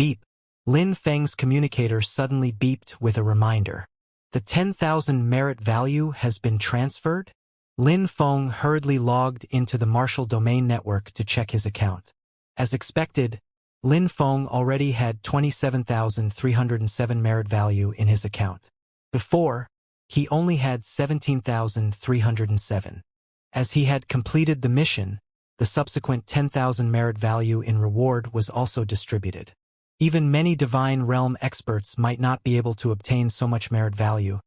Beep. Lin Feng's communicator suddenly beeped with a reminder. The 10,000 merit value has been transferred? Lin Feng hurriedly logged into the Marshall Domain Network to check his account. As expected, Lin Feng already had 27,307 merit value in his account. Before, he only had 17,307. As he had completed the mission, the subsequent 10,000 merit value in reward was also distributed. Even many Divine Realm experts might not be able to obtain so much merit value.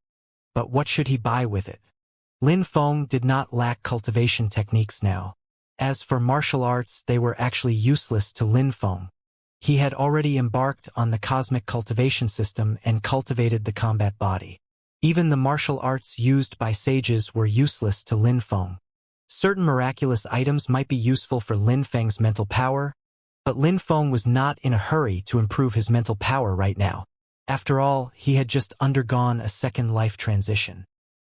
But what should he buy with it? Lin Feng did not lack cultivation techniques now. As for martial arts, they were actually useless to Lin Feng. He had already embarked on the cosmic cultivation system and cultivated the combat body. Even the martial arts used by sages were useless to Lin Feng. Certain miraculous items might be useful for Lin Feng's mental power, but Lin Feng was not in a hurry to improve his mental power right now. After all, he had just undergone a second life transition.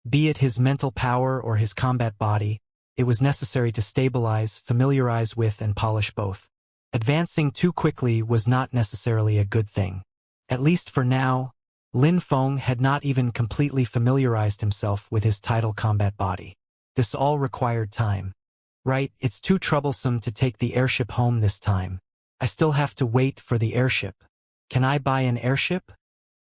Be it his mental power or his combat body, it was necessary to stabilize, familiarize with, and polish both. Advancing too quickly was not necessarily a good thing. At least for now, Lin Feng had not even completely familiarized himself with his tidal combat body. This all required time. Right, it's too troublesome to take the airship home this time. I still have to wait for the airship. Can I buy an airship?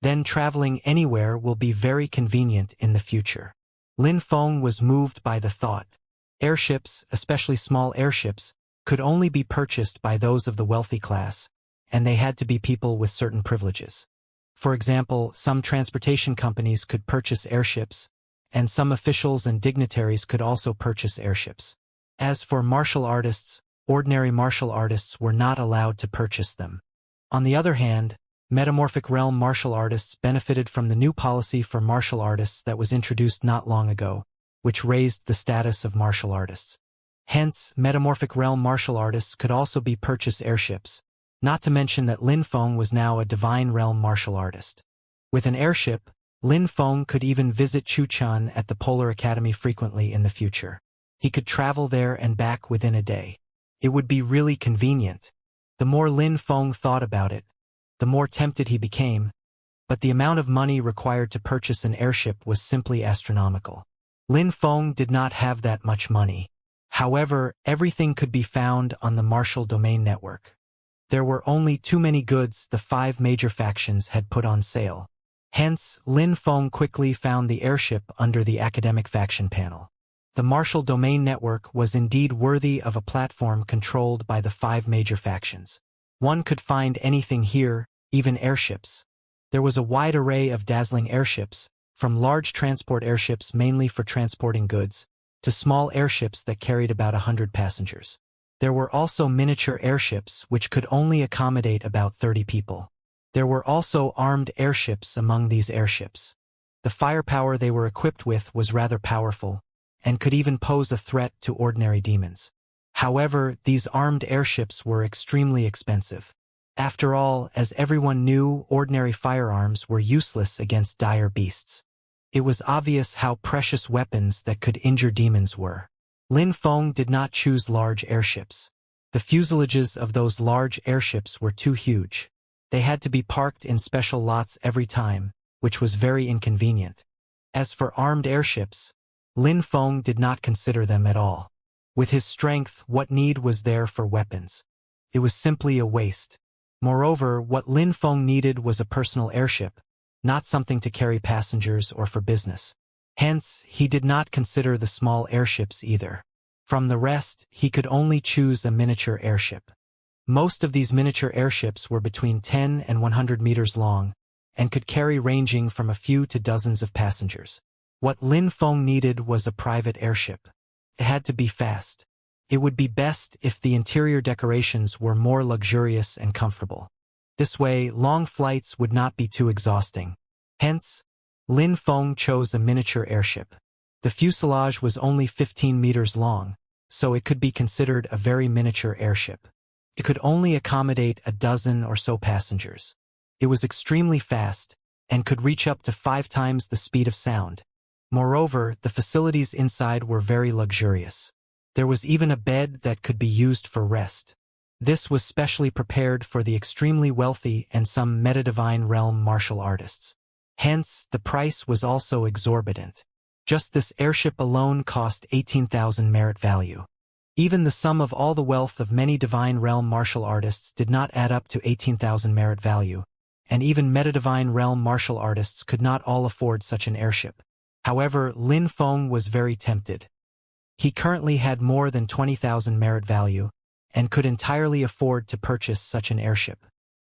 Then traveling anywhere will be very convenient in the future. Lin Feng was moved by the thought. Airships, especially small airships, could only be purchased by those of the wealthy class, and they had to be people with certain privileges. For example, some transportation companies could purchase airships, and some officials and dignitaries could also purchase airships. As for martial artists, ordinary martial artists were not allowed to purchase them. On the other hand, metamorphic realm martial artists benefited from the new policy for martial artists that was introduced not long ago, which raised the status of martial artists. Hence, metamorphic realm martial artists could also be purchased airships, not to mention that Lin Feng was now a divine realm martial artist. With an airship, Lin Feng could even visit Chuchan at the Polar Academy frequently in the future. He could travel there and back within a day. It would be really convenient. The more Lin Feng thought about it, the more tempted he became, but the amount of money required to purchase an airship was simply astronomical. Lin Feng did not have that much money. However, everything could be found on the Martial Domain Network. There were only too many goods the 5 major factions had put on sale. Hence, Lin Feng quickly found the airship under the academic faction panel. The Martial Domain Network was indeed worthy of a platform controlled by the 5 major factions. One could find anything here, even airships. There was a wide array of dazzling airships, from large transport airships mainly for transporting goods, to small airships that carried about 100 passengers. There were also miniature airships which could only accommodate about 30 people. There were also armed airships among these airships. The firepower they were equipped with was rather powerful, and could even pose a threat to ordinary demons. However, these armed airships were extremely expensive. After all, as everyone knew, ordinary firearms were useless against dire beasts. It was obvious how precious weapons that could injure demons were. Lin Feng did not choose large airships. The fuselages of those large airships were too huge. They had to be parked in special lots every time, which was very inconvenient. As for armed airships, Lin Feng did not consider them at all. With his strength, what need was there for weapons? It was simply a waste. Moreover, what Lin Feng needed was a personal airship, not something to carry passengers or for business. Hence, he did not consider the small airships either. From the rest, he could only choose a miniature airship. Most of these miniature airships were between 10 and 100 meters long, and could carry ranging from a few to dozens of passengers. What Lin Feng needed was a private airship. It had to be fast. It would be best if the interior decorations were more luxurious and comfortable. This way, long flights would not be too exhausting. Hence, Lin Feng chose a miniature airship. The fuselage was only 15 meters long, so it could be considered a very miniature airship. It could only accommodate a dozen or so passengers. It was extremely fast, and could reach up to 5 times the speed of sound. Moreover, the facilities inside were very luxurious. There was even a bed that could be used for rest. This was specially prepared for the extremely wealthy and some meta-divine realm martial artists. Hence, the price was also exorbitant. Just this airship alone cost 18,000 merit value. Even the sum of all the wealth of many divine realm martial artists did not add up to 18,000 merit value, and even meta-divine realm martial artists could not all afford such an airship. However, Lin Feng was very tempted. He currently had more than 20,000 merit value, and could entirely afford to purchase such an airship.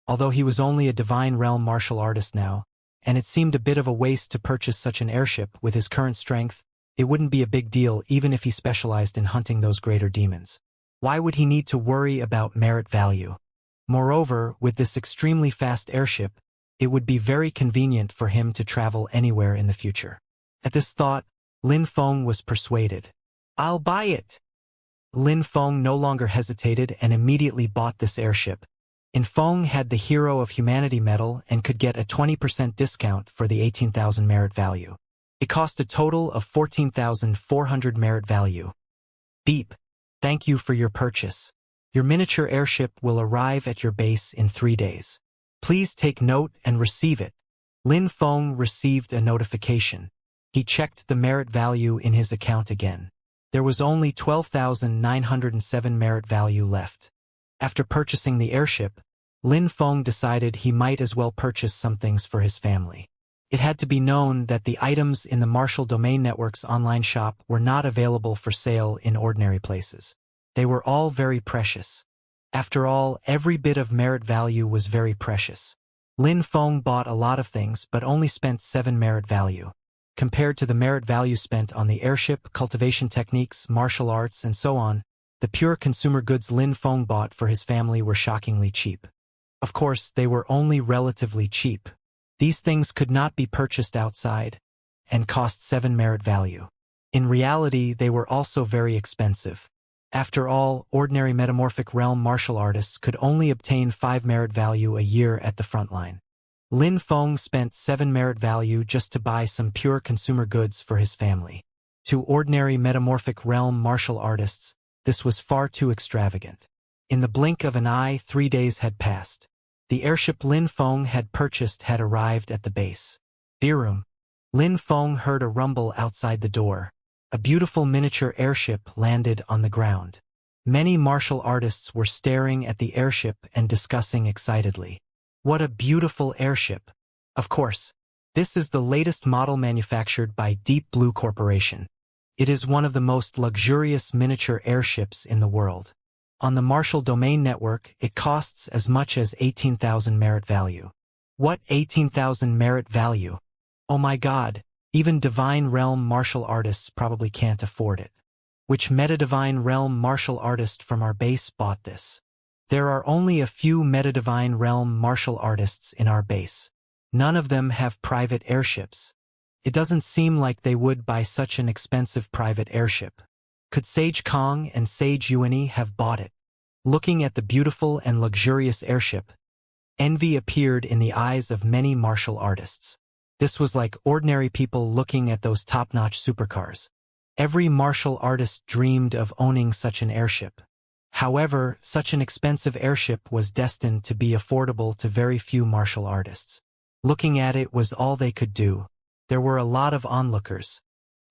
Although he was only a divine realm martial artist now, and it seemed a bit of a waste to purchase such an airship with his current strength, it wouldn't be a big deal even if he specialized in hunting those greater demons. Why would he need to worry about merit value? Moreover, with this extremely fast airship, it would be very convenient for him to travel anywhere in the future. At this thought, Lin Feng was persuaded. I'll buy it! Lin Feng no longer hesitated and immediately bought this airship. In Feng had the Hero of Humanity medal and could get a 20% discount for the 18,000 merit value. It cost a total of 14,400 merit value. Beep. Thank you for your purchase. Your miniature airship will arrive at your base in 3 days. Please take note and receive it. Lin Feng received a notification. He checked the merit value in his account again. There was only 12,907 merit value left. After purchasing the airship, Lin Feng decided he might as well purchase some things for his family. It had to be known that the items in the Martial Domain Network's online shop were not available for sale in ordinary places. They were all very precious. After all, every bit of merit value was very precious. Lin Feng bought a lot of things but only spent 7 merit value. Compared to the merit value spent on the airship, cultivation techniques, martial arts, and so on, the pure consumer goods Lin Feng bought for his family were shockingly cheap. Of course, they were only relatively cheap. These things could not be purchased outside, and cost 7 merit value. In reality, they were also very expensive. After all, ordinary metamorphic realm martial artists could only obtain 5 merit value a year at the front line. Lin Feng spent 7 merit value just to buy some pure consumer goods for his family. To ordinary metamorphic realm martial artists, this was far too extravagant. In the blink of an eye, 3 days had passed. The airship Lin Feng had purchased had arrived at the base. Birum. Lin Feng heard a rumble outside the door. A beautiful miniature airship landed on the ground. Many martial artists were staring at the airship and discussing excitedly. What a beautiful airship! Of course, this is the latest model manufactured by Deep Blue Corporation. It is one of the most luxurious miniature airships in the world. On the Martial Domain Network, it costs as much as 18,000 merit value. What 18,000 merit value? Oh my god, even Divine Realm martial artists probably can't afford it. Which meta-Divine Realm martial artist from our base bought this? There are only a few meta-Divine Realm martial artists in our base. None of them have private airships. It doesn't seem like they would buy such an expensive private airship. Could Sage Kong and Sage Yuani have bought it? Looking at the beautiful and luxurious airship, envy appeared in the eyes of many martial artists. This was like ordinary people looking at those top-notch supercars. Every martial artist dreamed of owning such an airship. However, such an expensive airship was destined to be affordable to very few martial artists. Looking at it was all they could do. There were a lot of onlookers.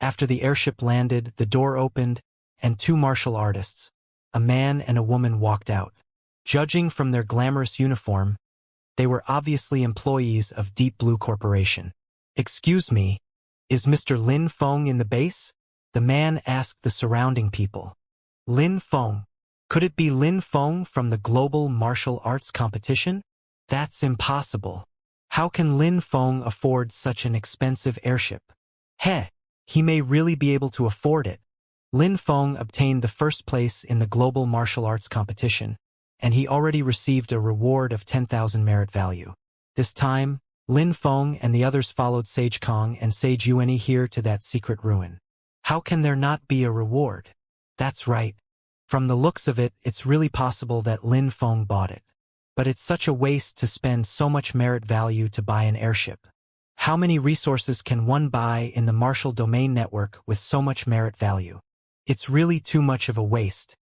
After the airship landed, the door opened, and 2 martial artists, a man and a woman, walked out. Judging from their glamorous uniform, they were obviously employees of Deep Blue Corporation. "Excuse me, is Mr. Lin Feng in the base?" the man asked the surrounding people. Lin Feng? Could it be Lin Feng from the Global Martial Arts Competition? That's impossible. How can Lin Feng afford such an expensive airship? Heh, he may really be able to afford it. Lin Feng obtained the first place in the Global Martial Arts Competition, and he already received a reward of 10,000 merit value. This time, Lin Feng and the others followed Sage Kong and Sage Yuani here to that secret ruin. How can there not be a reward? That's right. From the looks of it, it's really possible that Lin Feng bought it. But it's such a waste to spend so much merit value to buy an airship. How many resources can one buy in the Martial Domain Network with so much merit value? It's really too much of a waste.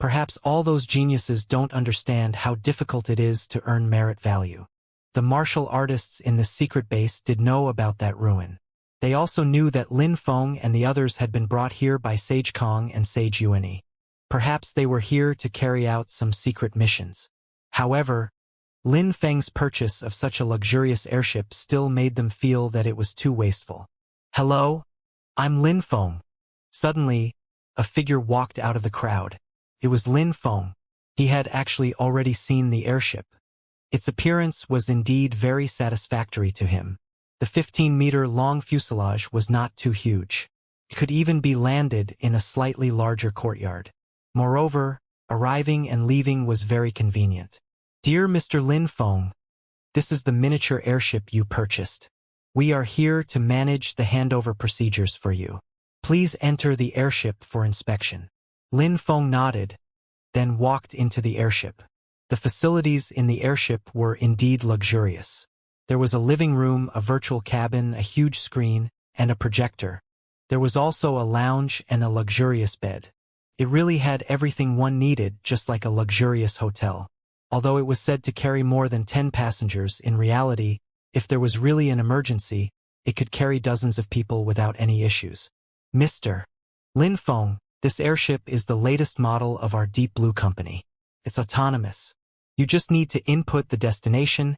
Perhaps all those geniuses don't understand how difficult it is to earn merit value. The martial artists in the secret base did know about that ruin. They also knew that Lin Feng and the others had been brought here by Sage Kong and Sage Yuani. Perhaps they were here to carry out some secret missions. However, Lin Feng's purchase of such a luxurious airship still made them feel that it was too wasteful. "Hello? I'm Lin Feng." Suddenly, a figure walked out of the crowd. It was Lin Feng. He had actually already seen the airship. Its appearance was indeed very satisfactory to him. The 15-meter-long fuselage was not too huge. It could even be landed in a slightly larger courtyard. Moreover, arriving and leaving was very convenient. "Dear Mr. Lin Feng, this is the miniature airship you purchased. We are here to manage the handover procedures for you. Please enter the airship for inspection." Lin Feng nodded, then walked into the airship. The facilities in the airship were indeed luxurious. There was a living room, a virtual cabin, a huge screen, and a projector. There was also a lounge and a luxurious bed. It really had everything one needed, just like a luxurious hotel. Although it was said to carry more than 10 passengers, in reality, if there was really an emergency, it could carry dozens of people without any issues. "Mr. Lin Feng, this airship is the latest model of our Deep Blue company. It's autonomous. You just need to input the destination,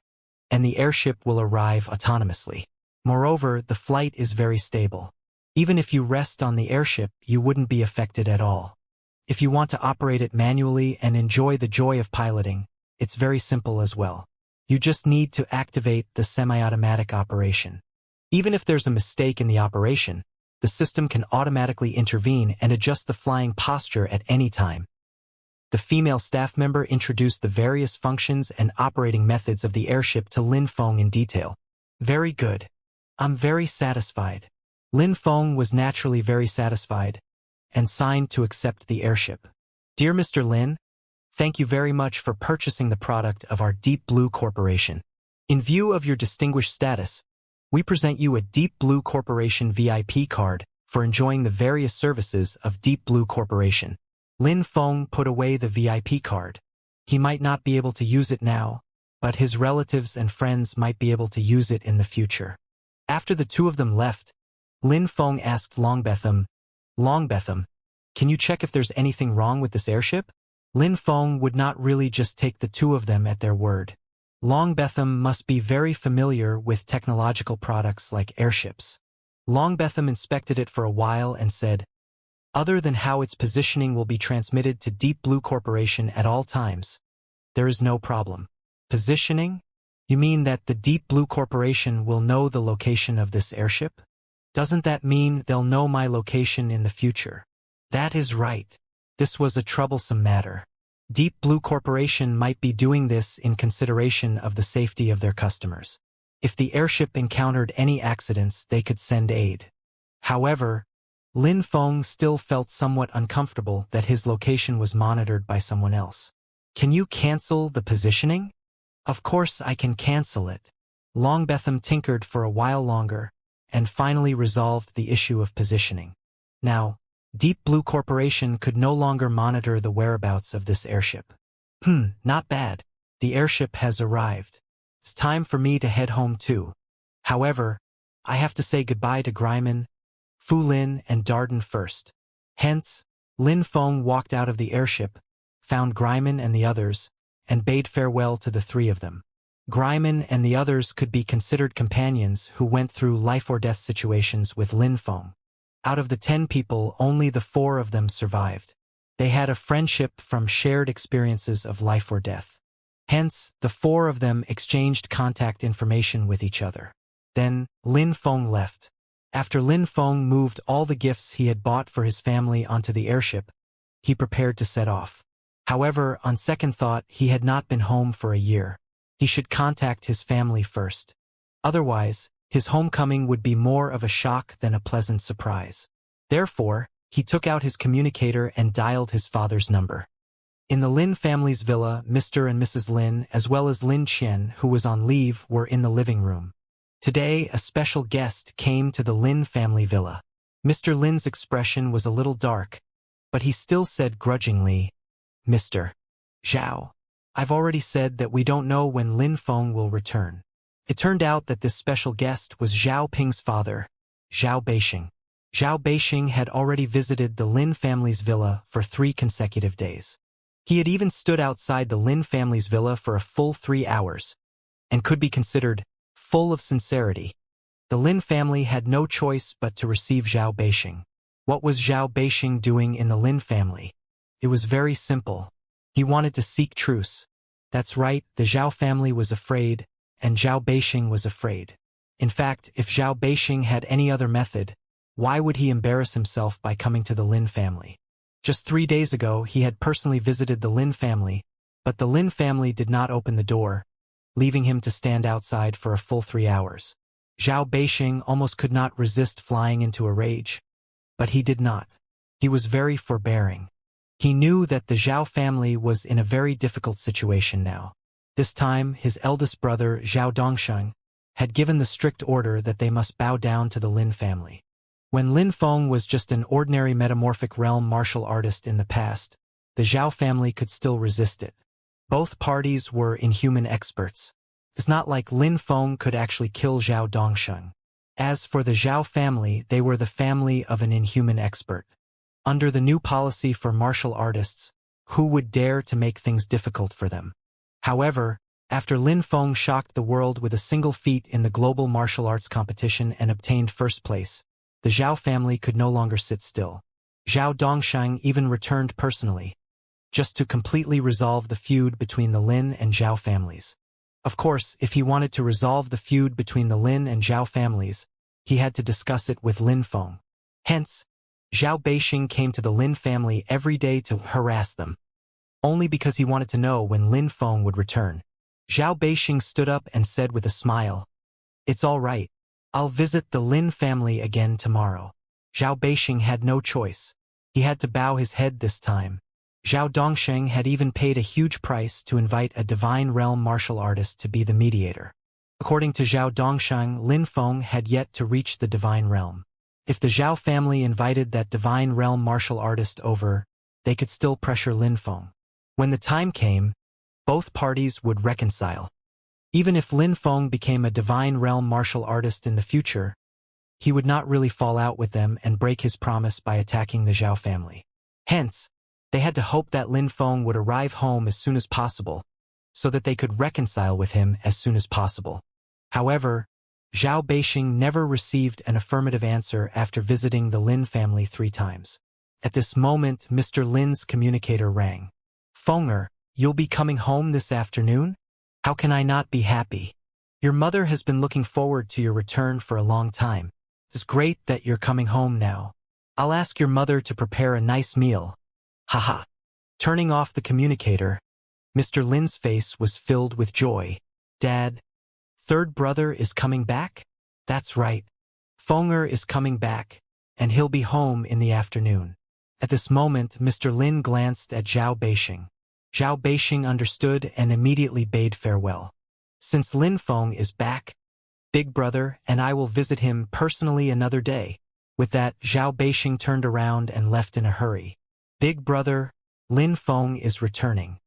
and the airship will arrive autonomously. Moreover, the flight is very stable. Even if you rest on the airship, you wouldn't be affected at all. If you want to operate it manually and enjoy the joy of piloting, it's very simple as well. You just need to activate the semi-automatic operation. Even if there's a mistake in the operation, the system can automatically intervene and adjust the flying posture at any time." The female staff member introduced the various functions and operating methods of the airship to Lin Feng in detail. "Very good. I'm very satisfied." Lin Feng was naturally very satisfied, and signed to accept the airship. "Dear Mr. Lin, thank you very much for purchasing the product of our Deep Blue Corporation. In view of your distinguished status, we present you a Deep Blue Corporation VIP card for enjoying the various services of Deep Blue Corporation." Lin Feng put away the VIP card. He might not be able to use it now, but his relatives and friends might be able to use it in the future. After the two of them left, Lin Feng asked Longbetham, "Longbetham, can you check if there's anything wrong with this airship?" Lin Feng would not really just take the two of them at their word. Longbetham must be very familiar with technological products like airships. Longbetham inspected it for a while and said, "Other than how its positioning will be transmitted to Deep Blue Corporation at all times, there is no problem." "Positioning? You mean that the Deep Blue Corporation will know the location of this airship? Doesn't that mean they'll know my location in the future?" "That is right. This was a troublesome matter. Deep Blue Corporation might be doing this in consideration of the safety of their customers. If the airship encountered any accidents, they could send aid." However, Lin Feng still felt somewhat uncomfortable that his location was monitored by someone else. "Can you cancel the positioning?" "Of course I can cancel it." Longbetham tinkered for a while longer, and finally resolved the issue of positioning. Now, Deep Blue Corporation could no longer monitor the whereabouts of this airship. Not bad. The airship has arrived. It's time for me to head home too. However, I have to say goodbye to Greiman, Fu Lin, and Darden first." Hence, Lin Feng walked out of the airship, found Greiman and the others, and bade farewell to the three of them. Greiman and the others could be considered companions who went through life-or-death situations with Lin Feng. Out of the 10 people, only the 4 of them survived. They had a friendship from shared experiences of life or death. Hence, the 4 of them exchanged contact information with each other. Then, Lin Feng left. After Lin Feng moved all the gifts he had bought for his family onto the airship, he prepared to set off. However, on second thought, he had not been home for a year. He should contact his family first. Otherwise, his homecoming would be more of a shock than a pleasant surprise. Therefore, he took out his communicator and dialed his father's number. In the Lin family's villa, Mr. and Mrs. Lin, as well as Lin Qian, who was on leave, were in the living room. Today, a special guest came to the Lin family villa. Mr. Lin's expression was a little dark, but he still said grudgingly, Mr. Zhao. I've already said that we don't know when Lin Feng will return. It turned out that this special guest was Zhao Ping's father, Zhao Beixing. Zhao Beixing had already visited the Lin family's villa for 3 consecutive days. He had even stood outside the Lin family's villa for a full 3 hours, and could be considered full of sincerity. The Lin family had no choice but to receive Zhao Beixing. What was Zhao Beixing doing in the Lin family? It was very simple. He wanted to seek truce. That's right, the Zhao family was afraid, and Zhao Beixing was afraid. In fact, if Zhao Beixing had any other method, why would he embarrass himself by coming to the Lin family? Just 3 days ago, he had personally visited the Lin family, but the Lin family did not open the door, leaving him to stand outside for a full 3 hours. Zhao Beixing almost could not resist flying into a rage, but he did not. He was very forbearing. He knew that the Zhao family was in a very difficult situation now. This time, his eldest brother, Zhao Dongsheng, had given the strict order that they must bow down to the Lin family. When Lin Feng was just an ordinary metamorphic realm martial artist in the past, the Zhao family could still resist it. Both parties were inhuman experts. It's not like Lin Feng could actually kill Zhao Dongsheng. As for the Zhao family, they were the family of an inhuman expert. Under the new policy for martial artists, who would dare to make things difficult for them? However, after Lin Feng shocked the world with a single feat in the global martial arts competition and obtained first place, the Zhao family could no longer sit still. Zhao Dongsheng even returned personally, just to completely resolve the feud between the Lin and Zhao families. Of course, if he wanted to resolve the feud between the Lin and Zhao families, he had to discuss it with Lin Feng. Hence, Zhao Beixing came to the Lin family every day to harass them, only because he wanted to know when Lin Feng would return. Zhao Beixing stood up and said with a smile, "It's all right. I'll visit the Lin family again tomorrow." Zhao Beixing had no choice. He had to bow his head this time. Zhao Dongsheng had even paid a huge price to invite a divine realm martial artist to be the mediator. According to Zhao Dongsheng, Lin Feng had yet to reach the divine realm. If the Zhao family invited that divine realm martial artist over, they could still pressure Lin Feng. When the time came, both parties would reconcile. Even if Lin Feng became a divine realm martial artist in the future, he would not really fall out with them and break his promise by attacking the Zhao family. Hence, they had to hope that Lin Feng would arrive home as soon as possible, so that they could reconcile with him as soon as possible. However, Zhao Beixing never received an affirmative answer after visiting the Lin family 3 times. At this moment, Mr. Lin's communicator rang. "Fenger, you'll be coming home this afternoon? How can I not be happy? Your mother has been looking forward to your return for a long time. It's great that you're coming home now. I'll ask your mother to prepare a nice meal." Haha. Turning off the communicator, Mr. Lin's face was filled with joy. "Dad, third brother is coming back?" "That's right. Fenger is coming back, and he'll be home in the afternoon." At this moment, Mr. Lin glanced at Zhao Beixing. Zhao Beixing understood and immediately bade farewell. "Since Lin Feng is back, Big Brother and I will visit him personally another day." With that, Zhao Beixing turned around and left in a hurry. "Big Brother, Lin Feng is returning.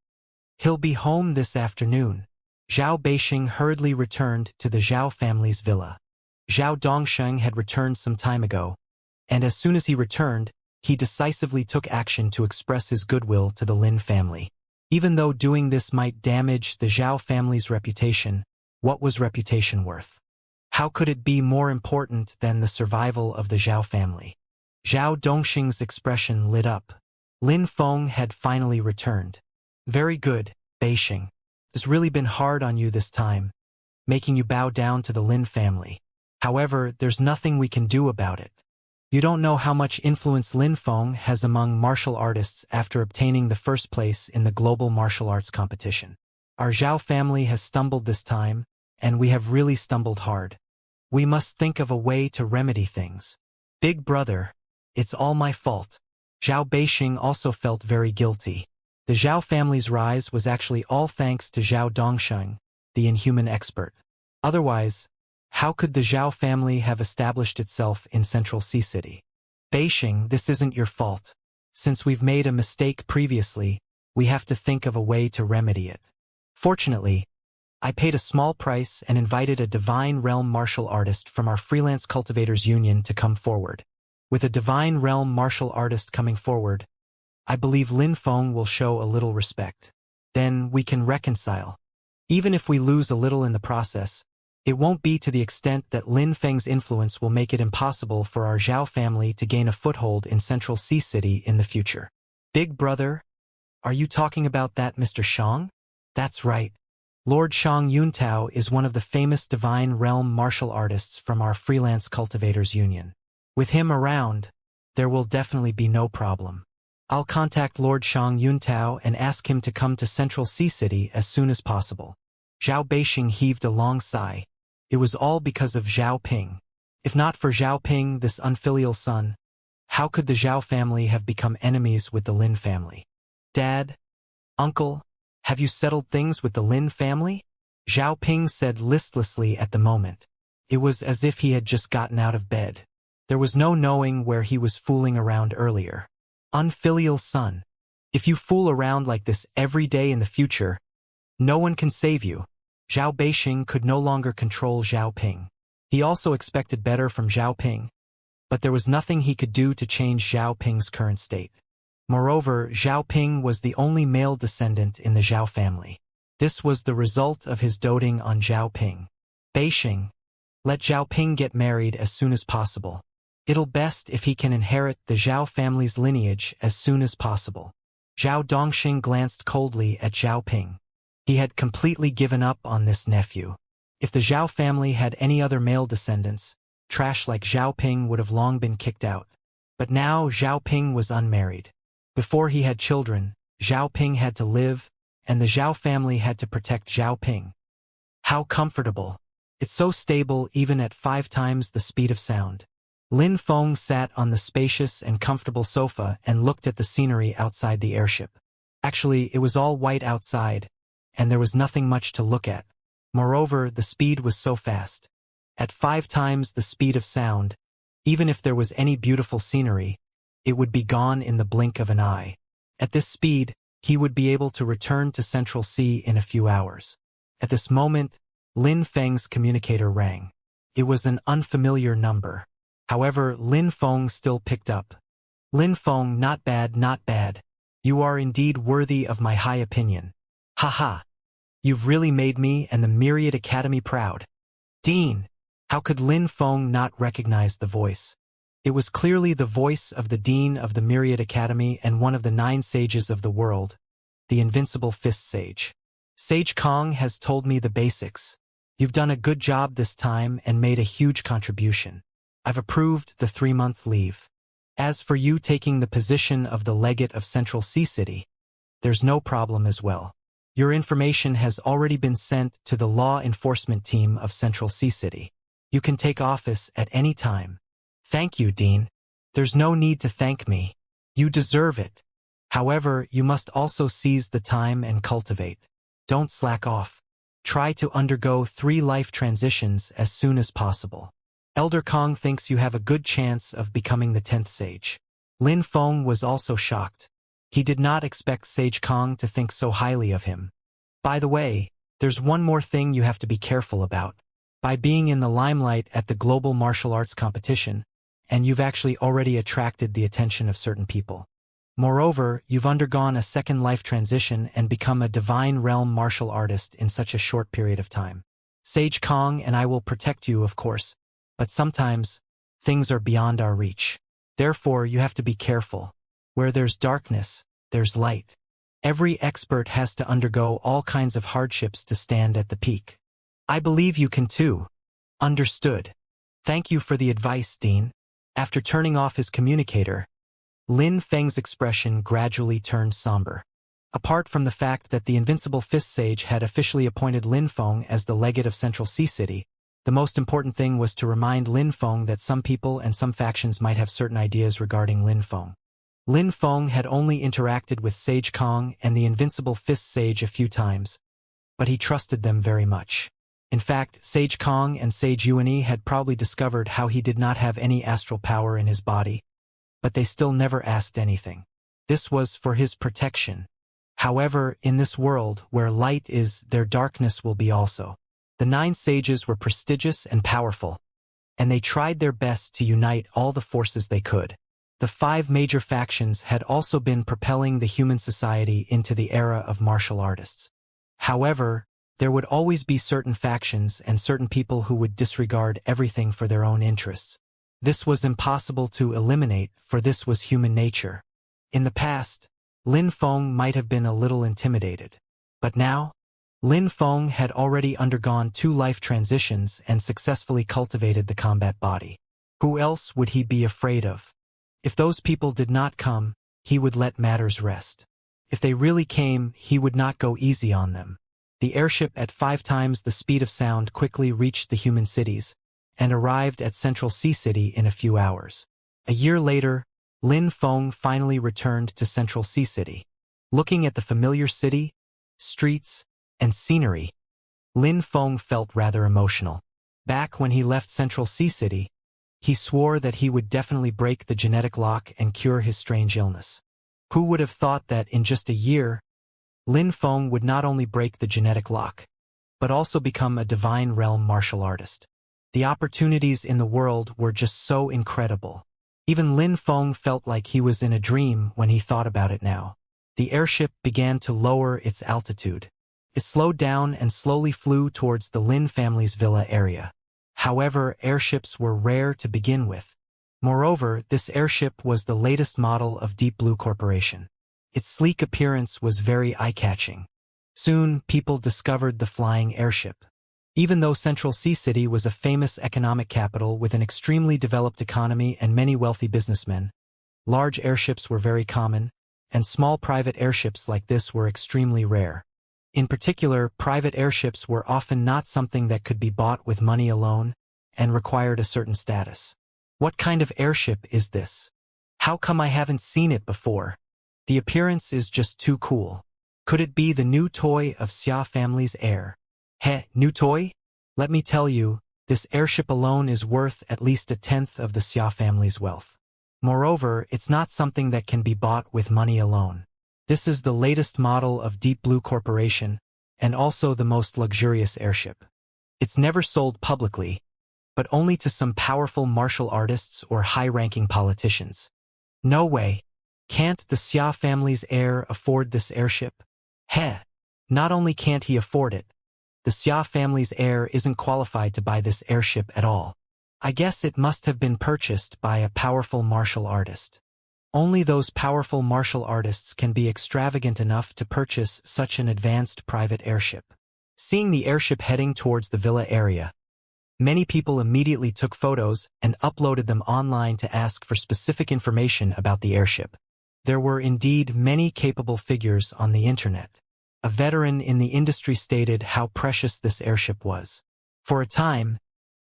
He'll be home this afternoon." Zhao Beixing hurriedly returned to the Zhao family's villa. Zhao Dongsheng had returned some time ago, and as soon as he returned, he decisively took action to express his goodwill to the Lin family. Even though doing this might damage the Zhao family's reputation, what was reputation worth? How could it be more important than the survival of the Zhao family? Zhao Dongsheng's expression lit up. Lin Feng had finally returned. "Very good, Beixing. It's really been hard on you this time, making you bow down to the Lin family. However, there's nothing we can do about it. You don't know how much influence Lin Feng has among martial artists after obtaining the first place in the global martial arts competition. Our Zhao family has stumbled this time, and we have really stumbled hard. We must think of a way to remedy things. Big Brother, it's all my fault." Zhao Beixing also felt very guilty. The Zhao family's rise was actually all thanks to Zhao Dongsheng, the inhuman expert. Otherwise, how could the Zhao family have established itself in Central Sea City? "Beixing, this isn't your fault. Since we've made a mistake previously, we have to think of a way to remedy it. Fortunately, I paid a small price and invited a Divine Realm martial artist from our freelance cultivators union to come forward. With a Divine Realm martial artist coming forward, I believe Lin Feng will show a little respect. Then we can reconcile. Even if we lose a little in the process, it won't be to the extent that Lin Feng's influence will make it impossible for our Zhao family to gain a foothold in Central Sea City in the future. Big brother, are you talking about that Mr. Shang? That's right. Lord Shang Yuntao is one of the famous Divine Realm martial artists from our freelance cultivators union. With him around, there will definitely be no problem. I'll contact Lord Shang Yuntao and ask him to come to Central Sea City as soon as possible. Zhao Beixing heaved a long sigh. It was all because of Zhao Ping. If not for Zhao Ping, this unfilial son, how could the Zhao family have become enemies with the Lin family? Dad? Uncle? Have you settled things with the Lin family? Zhao Ping said listlessly at the moment. It was as if he had just gotten out of bed. There was no knowing where he was fooling around earlier. Unfilial son. If you fool around like this every day in the future, no one can save you. Zhao Beixing could no longer control Zhao Ping. He also expected better from Zhao Ping, but there was nothing he could do to change Zhao Ping's current state. Moreover, Zhao Ping was the only male descendant in the Zhao family. This was the result of his doting on Zhao Ping. Beixing, let Zhao Ping get married as soon as possible. It'll best if he can inherit the Zhao family's lineage as soon as possible. Zhao Dongxing glanced coldly at Zhao Ping. He had completely given up on this nephew. If the Zhao family had any other male descendants, trash like Zhao Ping would have long been kicked out. But now Zhao Ping was unmarried. Before he had children, Zhao Ping had to live, and the Zhao family had to protect Zhao Ping. How comfortable. It's so stable even at 5 times the speed of sound. Lin Feng sat on the spacious and comfortable sofa and looked at the scenery outside the airship. Actually, it was all white outside, and there was nothing much to look at. Moreover, the speed was so fast. At 5 times the speed of sound, even if there was any beautiful scenery, it would be gone in the blink of an eye. At this speed, he would be able to return to Central Sea in a few hours. At this moment, Lin Feng's communicator rang. It was an unfamiliar number. However, Lin Feng still picked up. Lin Feng, not bad, not bad. You are indeed worthy of my high opinion. Haha. You've really made me and the Myriad Academy proud. Dean! How could Lin Feng not recognize the voice? It was clearly the voice of the Dean of the Myriad Academy and one of the 9 sages of the world, the Invincible Fist Sage. Sage Kong has told me the basics. You've done a good job this time and made a huge contribution. I've approved the 3-month leave. As for you taking the position of the legate of Central Sea City, there's no problem as well. Your information has already been sent to the law enforcement team of Central Sea City. You can take office at any time. Thank you, Dean. There's no need to thank me. You deserve it. However, you must also seize the time and cultivate. Don't slack off. Try to undergo 3 life transitions as soon as possible. Elder Kong thinks you have a good chance of becoming the 10th sage. Lin Feng was also shocked. He did not expect Sage Kong to think so highly of him. By the way, there's one more thing you have to be careful about. By being in the limelight at the global martial arts competition, and you've actually already attracted the attention of certain people. Moreover, you've undergone a 2nd life transition and become a Divine Realm martial artist in such a short period of time. Sage Kong and I will protect you, of course, but sometimes, things are beyond our reach. Therefore, you have to be careful. Where there's darkness, there's light. Every expert has to undergo all kinds of hardships to stand at the peak. I believe you can too. Understood. Thank you for the advice, Dean. After turning off his communicator, Lin Feng's expression gradually turned somber. Apart from the fact that the Invincible Fist Sage had officially appointed Lin Feng as the legate of Central Sea City, the most important thing was to remind Lin Feng that some people and some factions might have certain ideas regarding Lin Feng. Lin Feng had only interacted with Sage Kong and the Invincible Fist Sage a few times, but he trusted them very much. In fact, Sage Kong and Sage Yuani had probably discovered how he did not have any astral power in his body, but they still never asked anything. This was for his protection. However, in this world, where light is, there darkness will be also. The 9 sages were prestigious and powerful, and they tried their best to unite all the forces they could. The 5 major factions had also been propelling the human society into the era of martial artists. However, there would always be certain factions and certain people who would disregard everything for their own interests. This was impossible to eliminate, for this was human nature. In the past, Lin Feng might have been a little intimidated. But now, Lin Feng had already undergone 2 life transitions and successfully cultivated the combat body. Who else would he be afraid of? If those people did not come, he would let matters rest. If they really came, he would not go easy on them. The airship at 5 times the speed of sound quickly reached the human cities, and arrived at Central Sea City in a few hours. A year later, Lin Feng finally returned to Central Sea City. Looking at the familiar city, streets, and scenery, Lin Feng felt rather emotional. Back when he left Central Sea City, he swore that he would definitely break the genetic lock and cure his strange illness. Who would have thought that in just a year, Lin Feng would not only break the genetic lock, but also become a divine realm martial artist. The opportunities in the world were just so incredible. Even Lin Feng felt like he was in a dream when he thought about it now. The airship began to lower its altitude. It slowed down and slowly flew towards the Lin family's villa area. However, airships were rare to begin with. Moreover, this airship was the latest model of Deep Blue Corporation. Its sleek appearance was very eye-catching. Soon, people discovered the flying airship. Even though Central Sea City was a famous economic capital with an extremely developed economy and many wealthy businessmen, large airships were very common, and small private airships like this were extremely rare. In particular, private airships were often not something that could be bought with money alone, and required a certain status. What kind of airship is this? How come I haven't seen it before? The appearance is just too cool. Could it be the new toy of Xia family's heir? New toy? Let me tell you, this airship alone is worth at least 1/10 of the Xia family's wealth. Moreover, it's not something that can be bought with money alone. This is the latest model of Deep Blue Corporation, and also the most luxurious airship. It's never sold publicly, but only to some powerful martial artists or high-ranking politicians. No way. Can't the Xia family's heir afford this airship? Not only can't he afford it, the Xia family's heir isn't qualified to buy this airship at all. I guess it must have been purchased by a powerful martial artist. Only those powerful martial artists can be extravagant enough to purchase such an advanced private airship. Seeing the airship heading towards the villa area, many people immediately took photos and uploaded them online to ask for specific information about the airship. There were indeed many capable figures on the internet. A veteran in the industry stated how precious this airship was. For a time,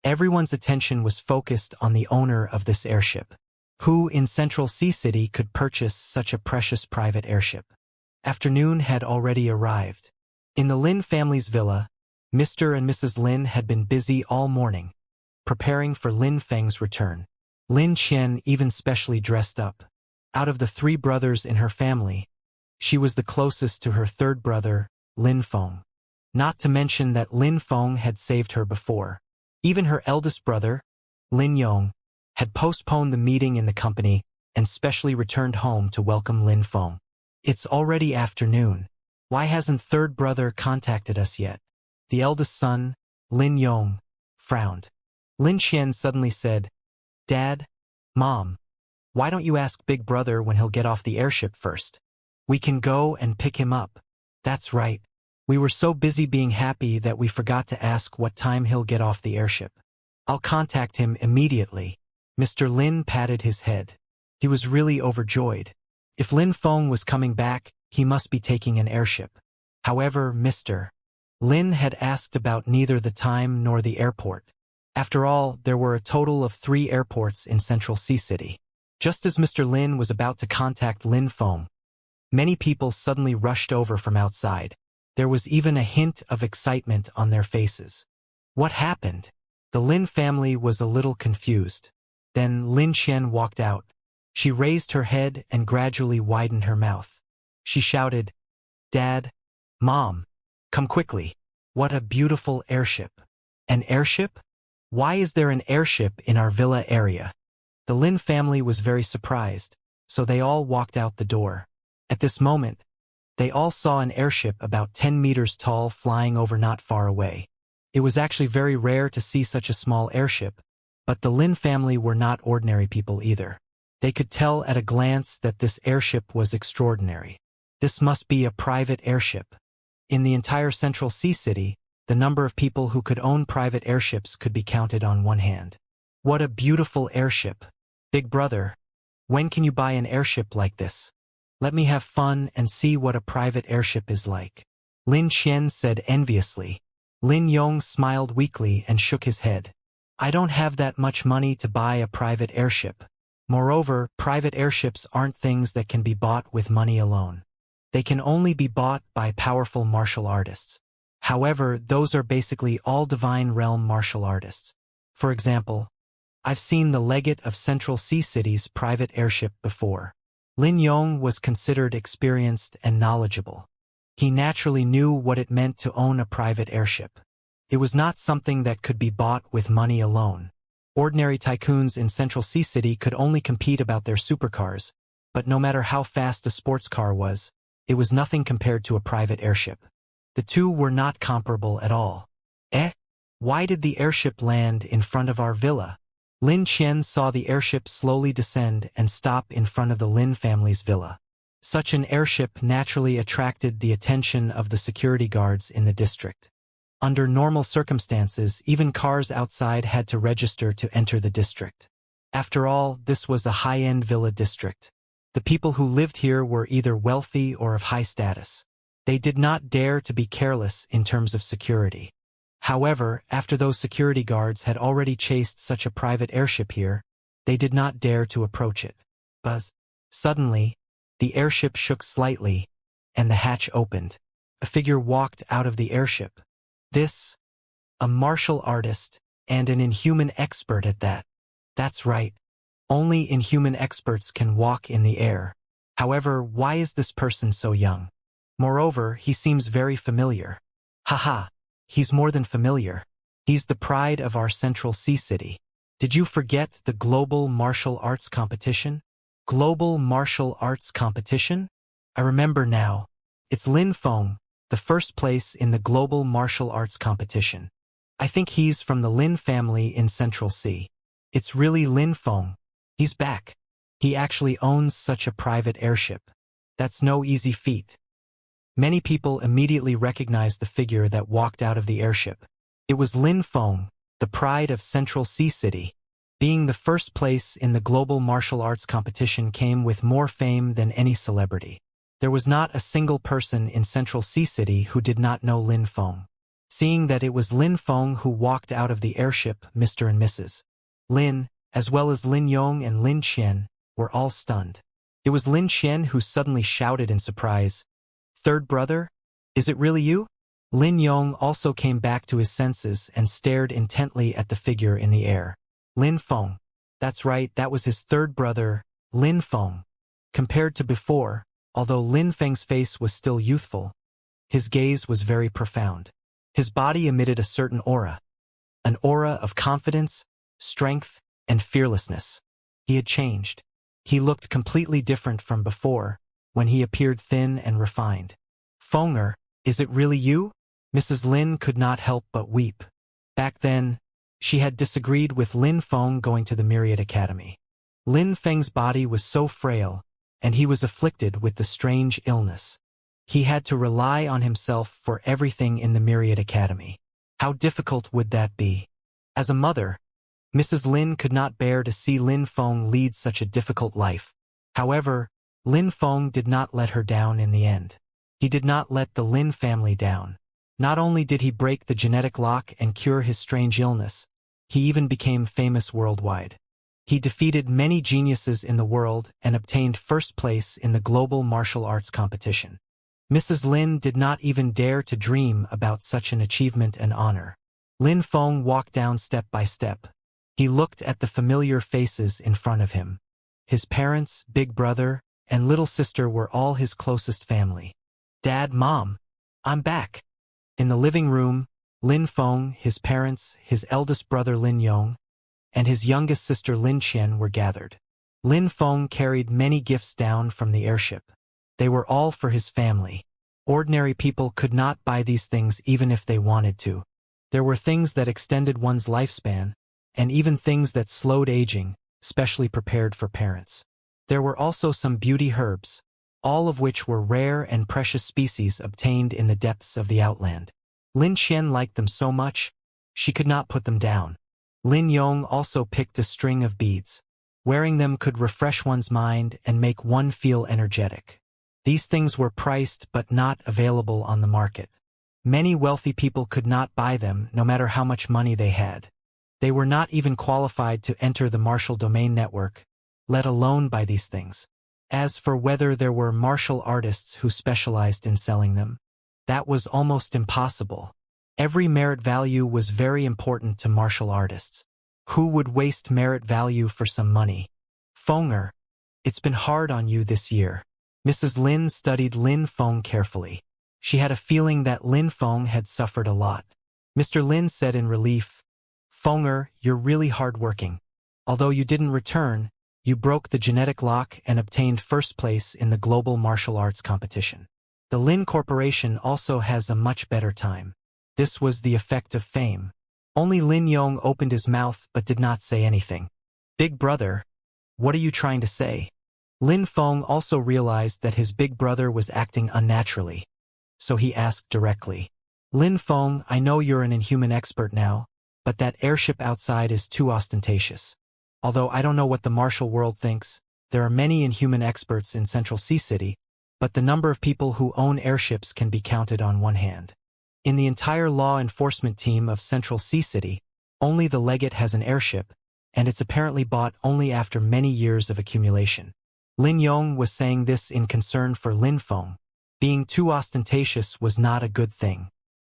everyone's attention was focused on the owner of this airship. Who in Central Sea City could purchase such a precious private airship? Afternoon had already arrived. In the Lin family's villa, Mr. and Mrs. Lin had been busy all morning, preparing for Lin Feng's return. Lin Qian even specially dressed up. Out of the 3 brothers in her family, she was the closest to her 3rd brother, Lin Feng. Not to mention that Lin Feng had saved her before. Even her eldest brother, Lin Yong, had postponed the meeting in the company and specially returned home to welcome Lin Feng. It's already afternoon. Why hasn't 3rd brother contacted us yet? The eldest son, Lin Yong, frowned. Lin Qian suddenly said, Dad, Mom, why don't you ask Big Brother when he'll get off the airship first? We can go and pick him up. That's right. We were so busy being happy that we forgot to ask what time he'll get off the airship. I'll contact him immediately. Mr. Lin patted his head. He was really overjoyed. If Lin Feng was coming back, he must be taking an airship. However, Mr. Lin had asked about neither the time nor the airport. After all, there were a total of 3 airports in Central Sea City. Just as Mr. Lin was about to contact Lin Feng, many people suddenly rushed over from outside. There was even a hint of excitement on their faces. What happened? The Lin family was a little confused. Then Lin Qian walked out. She raised her head and gradually widened her mouth. She shouted, Dad, Mom, come quickly. What a beautiful airship. An airship? Why is there an airship in our villa area? The Lin family was very surprised, so they all walked out the door. At this moment, they all saw an airship about 10 meters tall flying over not far away. It was actually very rare to see such a small airship, but the Lin family were not ordinary people either. They could tell at a glance that this airship was extraordinary. This must be a private airship. In the entire Central Sea City, the number of people who could own private airships could be counted on one hand. What a beautiful airship. Big brother, when can you buy an airship like this? Let me have fun and see what a private airship is like. Lin Qian said enviously. Lin Yong smiled weakly and shook his head. I don't have that much money to buy a private airship. Moreover, private airships aren't things that can be bought with money alone. They can only be bought by powerful martial artists. However, those are basically all divine realm martial artists. For example, I've seen the legate of Central Sea City's private airship before. Lin Yong was considered experienced and knowledgeable. He naturally knew what it meant to own a private airship. It was not something that could be bought with money alone. Ordinary tycoons in Central Sea City could only compete about their supercars, but no matter how fast a sports car was, it was nothing compared to a private airship. The two were not comparable at all. Why did the airship land in front of our villa? Lin Qian saw the airship slowly descend and stop in front of the Lin family's villa. Such an airship naturally attracted the attention of the security guards in the district. Under normal circumstances, even cars outside had to register to enter the district. After all, this was a high-end villa district. The people who lived here were either wealthy or of high status. They did not dare to be careless in terms of security. However, after those security guards had already chased such a private airship here, they did not dare to approach it. Buzz. Suddenly, the airship shook slightly, and the hatch opened. A figure walked out of the airship. This, a martial artist, and an inhuman expert at that. That's right. Only inhuman experts can walk in the air. However, why is this person so young? Moreover, he seems very familiar. Haha, he's more than familiar. He's the pride of our Central Sea City. Did you forget the Global Martial Arts Competition? Global Martial Arts Competition? I remember now. It's Lin Feng, the first place in the Global Martial Arts Competition. I think he's from the Lin family in Central Sea. It's really Lin Feng. He's back. He actually owns such a private airship. That's no easy feat. Many people immediately recognized the figure that walked out of the airship. It was Lin Feng, the pride of Central Sea City. Being the first place in the global martial arts competition came with more fame than any celebrity. There was not a single person in Central Sea City who did not know Lin Feng. Seeing that it was Lin Feng who walked out of the airship, Mr. and Mrs. Lin, as well as Lin Yong and Lin Qian, were all stunned. It was Lin Qian who suddenly shouted in surprise, "Third brother? Is it really you?" Lin Yong also came back to his senses and stared intently at the figure in the air. Lin Feng. That's right, that was his third brother, Lin Feng. Compared to before, although Lin Feng's face was still youthful, his gaze was very profound. His body emitted a certain aura. An aura of confidence, strength, and fearlessness. He had changed. He looked completely different from before, when he appeared thin and refined. "Fenger, is it really you?" Mrs. Lin could not help but weep. Back then, she had disagreed with Lin Feng going to the Myriad Academy. Lin Feng's body was so frail, and he was afflicted with the strange illness. He had to rely on himself for everything in the Myriad Academy. How difficult would that be? As a mother, Mrs. Lin could not bear to see Lin Feng lead such a difficult life. However, Lin Feng did not let her down in the end. He did not let the Lin family down. Not only did he break the genetic lock and cure his strange illness, he even became famous worldwide. He defeated many geniuses in the world and obtained first place in the global martial arts competition. Mrs. Lin did not even dare to dream about such an achievement and honor. Lin Feng walked down step by step. He looked at the familiar faces in front of him. His parents, big brother, and little sister were all his closest family. Dad, Mom, I'm back. In the living room, Lin Feng, his parents, his eldest brother Lin Yong, and his youngest sister Lin Qian were gathered. Lin Feng carried many gifts down from the airship. They were all for his family. Ordinary people could not buy these things even if they wanted to. There were things that extended one's lifespan, and even things that slowed aging, specially prepared for parents. There were also some beauty herbs, all of which were rare and precious species obtained in the depths of the outland. Lin Qian liked them so much, she could not put them down. Lin Yong also picked a string of beads. Wearing them could refresh one's mind and make one feel energetic. These things were priced but not available on the market. Many wealthy people could not buy them no matter how much money they had. They were not even qualified to enter the martial domain network, let alone buy these things. As for whether there were martial artists who specialized in selling them, that was almost impossible. Every merit value was very important to martial artists. Who would waste merit value for some money? Fenger, it's been hard on you this year. Mrs. Lin studied Lin Feng carefully. She had a feeling that Lin Feng had suffered a lot. Mr. Lin said in relief, Fenger, you're really hard-working. Although you didn't return, you broke the genetic lock and obtained first place in the global martial arts competition. The Lin Corporation also has a much better time. This was the effect of fame. Only Lin Yong opened his mouth but did not say anything. Big brother, what are you trying to say? Lin Feng also realized that his big brother was acting unnaturally, so he asked directly. Lin Feng, I know you're an inhuman expert now, but that airship outside is too ostentatious. Although I don't know what the martial world thinks, there are many inhuman experts in Central Sea City, but the number of people who own airships can be counted on one hand. In the entire law enforcement team of Central Sea City, only the legate has an airship, and it's apparently bought only after many years of accumulation. Lin Yong was saying this in concern for Lin Feng. Being too ostentatious was not a good thing.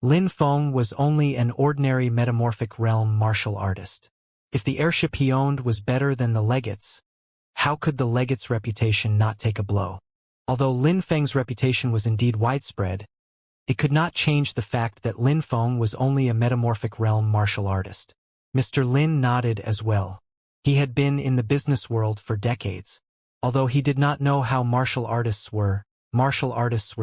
Lin Feng was only an ordinary metamorphic realm martial artist. If the airship he owned was better than the legate's, how could the legate's reputation not take a blow? Although Lin Feng's reputation was indeed widespread, it could not change the fact that Lin Feng was only a metamorphic realm martial artist. Mr. Lin nodded as well. He had been in the business world for decades. Although he did not know how martial artists were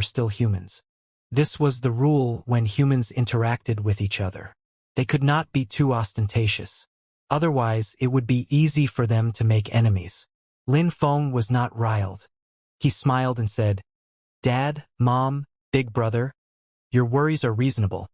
still humans. This was the rule when humans interacted with each other. They could not be too ostentatious. Otherwise, it would be easy for them to make enemies. Lin Feng was not riled. He smiled and said, Dad, Mom, Big Brother, your worries are reasonable,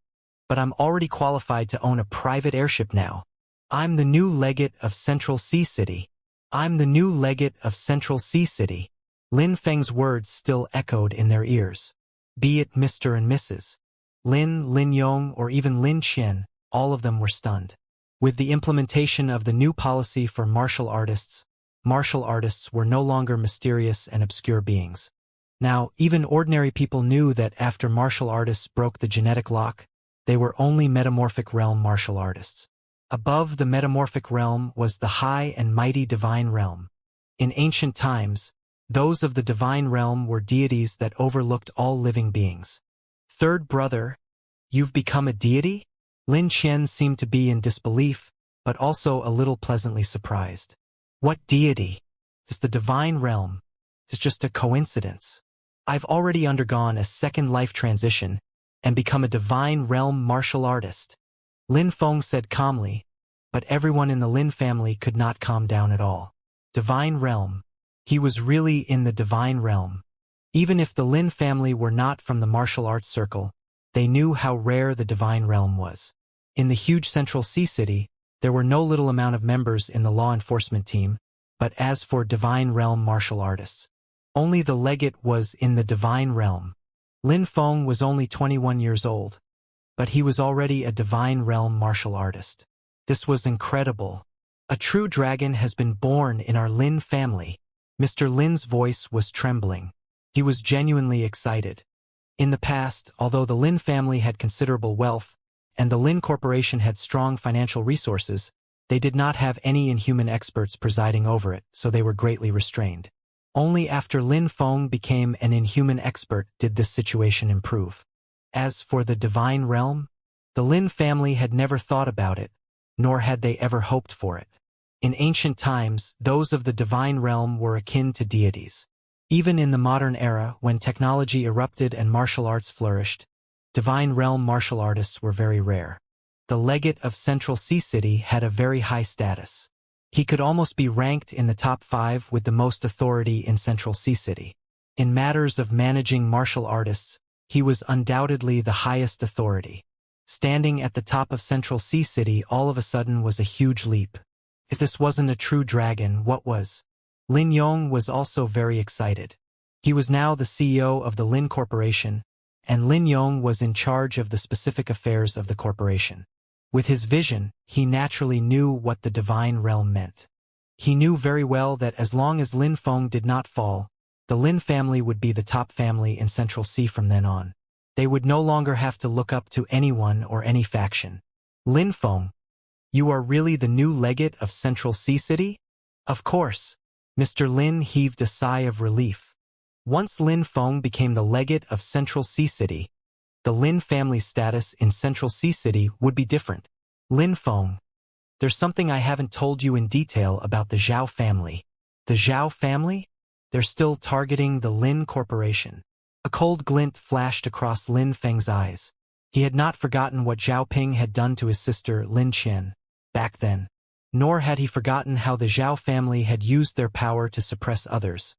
but I'm already qualified to own a private airship now. I'm the new legate of Central Sea City. I'm the new legate of Central Sea City. Lin Feng's words still echoed in their ears. Be it Mr. and Mrs. Lin, Lin Yong, or even Lin Qian, all of them were stunned. With the implementation of the new policy for martial artists were no longer mysterious and obscure beings. Now, even ordinary people knew that after martial artists broke the genetic lock, they were only metamorphic realm martial artists. Above the metamorphic realm was the high and mighty divine realm. In ancient times, those of the divine realm were deities that overlooked all living beings. Third brother, you've become a deity? Lin Qian seemed to be in disbelief, but also a little pleasantly surprised. What deity? Is the divine realm? It's just a coincidence. I've already undergone a second life transition and become a divine realm martial artist. Lin Feng said calmly, but everyone in the Lin family could not calm down at all. Divine realm. He was really in the divine realm. Even if the Lin family were not from the martial arts circle, they knew how rare the divine realm was. In the huge Central Sea City, there were no little amount of members in the law enforcement team, but as for divine realm martial artists, only the legate was in the divine realm. Lin Feng was only 21 years old, but he was already a divine realm martial artist. This was incredible. A true dragon has been born in our Lin family. Mr. Lin's voice was trembling. He was genuinely excited. In the past, although the Lin family had considerable wealth, and the Lin Corporation had strong financial resources, they did not have any inhuman experts presiding over it, so they were greatly restrained. Only after Lin Feng became an inhuman expert did this situation improve. As for the divine realm, the Lin family had never thought about it, nor had they ever hoped for it. In ancient times, those of the divine realm were akin to deities. Even in the modern era, when technology erupted and martial arts flourished, divine realm martial artists were very rare. The legate of Central Sea City had a very high status. He could almost be ranked in the top 5 with the most authority in Central Sea City. In matters of managing martial artists, he was undoubtedly the highest authority. Standing at the top of Central Sea City all of a sudden was a huge leap. If this wasn't a true dragon, what was? Lin Yong was also very excited. He was now the CEO of the Lin Corporation, and Lin Yong was in charge of the specific affairs of the corporation. With his vision, he naturally knew what the divine realm meant. He knew very well that as long as Lin Feng did not fall, the Lin family would be the top family in Central Sea from then on. They would no longer have to look up to anyone or any faction. Lin Feng, you are really the new legate of Central Sea City? Of course. Mr. Lin heaved a sigh of relief. Once Lin Feng became the legate of Central Sea City, the Lin family's status in Central Sea City would be different. Lin Feng, there's something I haven't told you in detail about the Zhao family. The Zhao family? They're still targeting the Lin Corporation. A cold glint flashed across Lin Feng's eyes. He had not forgotten what Zhao Ping had done to his sister Lin Qian back then. Nor had he forgotten how the Zhao family had used their power to suppress others,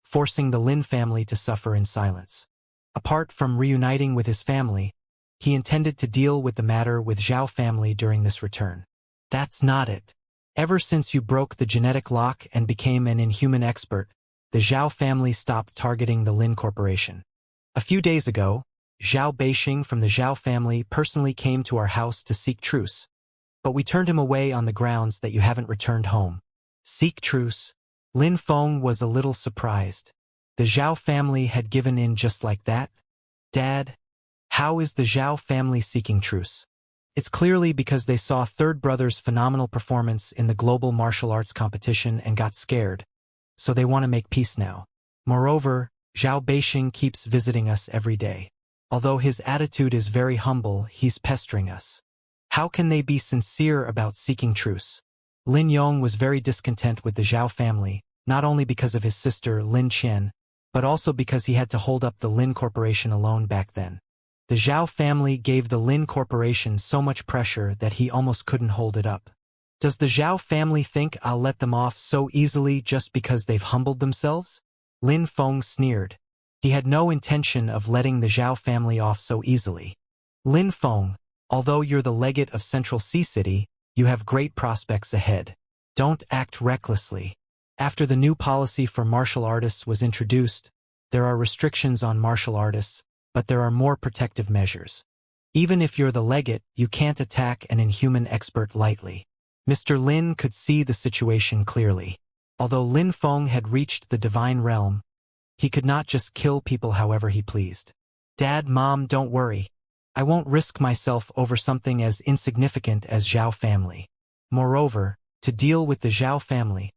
forcing the Lin family to suffer in silence. Apart from reuniting with his family, he intended to deal with the matter with Zhao family during this return. That's not it. Ever since you broke the genetic lock and became an inhuman expert, the Zhao family stopped targeting the Lin Corporation. A few days ago, Zhao Beixing from the Zhao family personally came to our house to seek truce. But we turned him away on the grounds that you haven't returned home. Seek truce? Lin Feng was a little surprised. The Zhao family had given in just like that? Dad, how is the Zhao family seeking truce? It's clearly because they saw third brother's phenomenal performance in the global martial arts competition and got scared. So they want to make peace now. Moreover, Zhao Beixing keeps visiting us every day. Although his attitude is very humble, he's pestering us. How can they be sincere about seeking truce? Lin Yong was very discontent with the Zhao family, not only because of his sister Lin Qian, but also because he had to hold up the Lin Corporation alone back then. The Zhao family gave the Lin Corporation so much pressure that he almost couldn't hold it up. Does the Zhao family think I'll let them off so easily just because they've humbled themselves? Lin Feng sneered. He had no intention of letting the Zhao family off so easily. Lin Feng, although you're the legate of Central Sea City, you have great prospects ahead. Don't act recklessly. After the new policy for martial artists was introduced, there are restrictions on martial artists, but there are more protective measures. Even if you're the legate, you can't attack an inhuman expert lightly. Mr. Lin could see the situation clearly. Although Lin Feng had reached the divine realm, he could not just kill people however he pleased. Dad, Mom, don't worry. I won't risk myself over something as insignificant as Zhao family. Moreover, to deal with the Zhao family,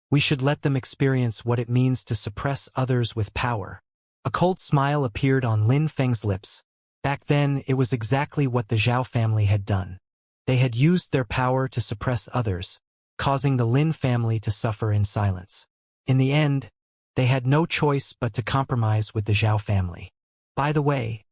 we should let them experience what it means to suppress others with power. A cold smile appeared on Lin Feng's lips. Back then, it was exactly what the Zhao family had done. They had used their power to suppress others, causing the Lin family to suffer in silence. In the end, they had no choice but to compromise with the Zhao family. By the way,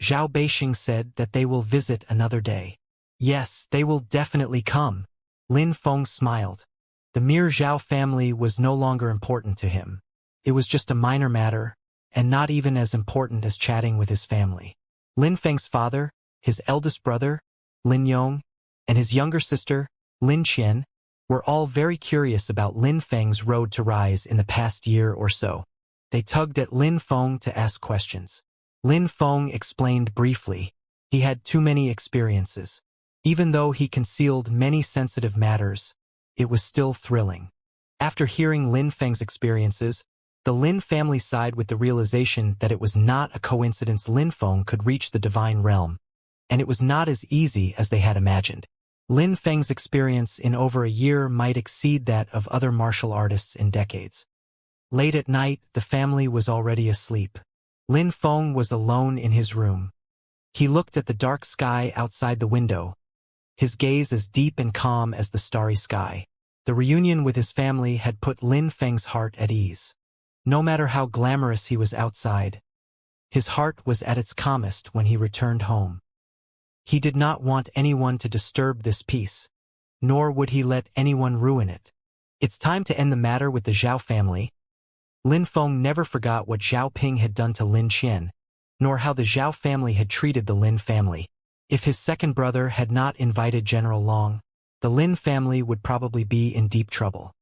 Zhao Beixing said that they will visit another day. Yes, they will definitely come. Lin Feng smiled. The mere Zhao family was no longer important to him. It was just a minor matter, and not even as important as chatting with his family. Lin Feng's father, his eldest brother, Lin Yong, and his younger sister, Lin Qian, were all very curious about Lin Feng's road to rise in the past year or so. They tugged at Lin Feng to ask questions. Lin Feng explained briefly. He had too many experiences. Even though he concealed many sensitive matters, it was still thrilling. After hearing Lin Feng's experiences, the Lin family sighed with the realization that it was not a coincidence Lin Feng could reach the divine realm, and it was not as easy as they had imagined. Lin Feng's experience in over a year might exceed that of other martial artists in decades. Late at night, the family was already asleep. Lin Feng was alone in his room. He looked at the dark sky outside the window, his gaze as deep and calm as the starry sky. The reunion with his family had put Lin Feng's heart at ease. No matter how glamorous he was outside, his heart was at its calmest when he returned home. He did not want anyone to disturb this peace, nor would he let anyone ruin it. It's time to end the matter with the Zhao family. Lin Feng never forgot what Zhao Ping had done to Lin Qian, nor how the Zhao family had treated the Lin family. If his second brother had not invited General Long, the Lin family would probably be in deep trouble.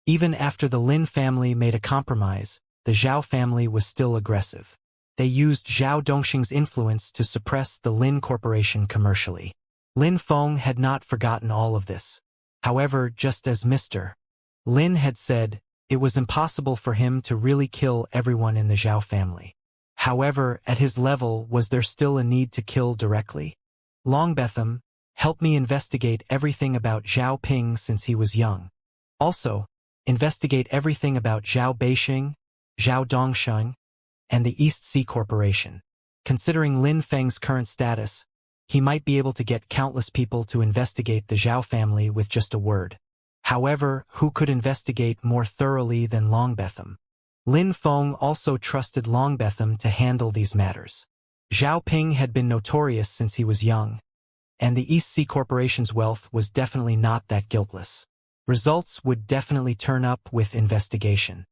Even after the Lin family made a compromise, the Zhao family was still aggressive. They used Zhao Dongxing's influence to suppress the Lin Corporation commercially. Lin Feng had not forgotten all of this. However, just as Mr. Lin had said, it was impossible for him to really kill everyone in the Zhao family. However, at his level, was there still a need to kill directly? Longbetham, help me investigate everything about Zhao Ping since he was young. Also, investigate everything about Zhao Beixing, Zhao Dongsheng, and the East Sea Corporation. Considering Lin Feng's current status, he might be able to get countless people to investigate the Zhao family with just a word. However, who could investigate more thoroughly than Longbetham? Lin Feng also trusted Longbetham to handle these matters. Zhao Ping had been notorious since he was young, and the East Sea Corporation's wealth was definitely not that guiltless. Results would definitely turn up with investigation.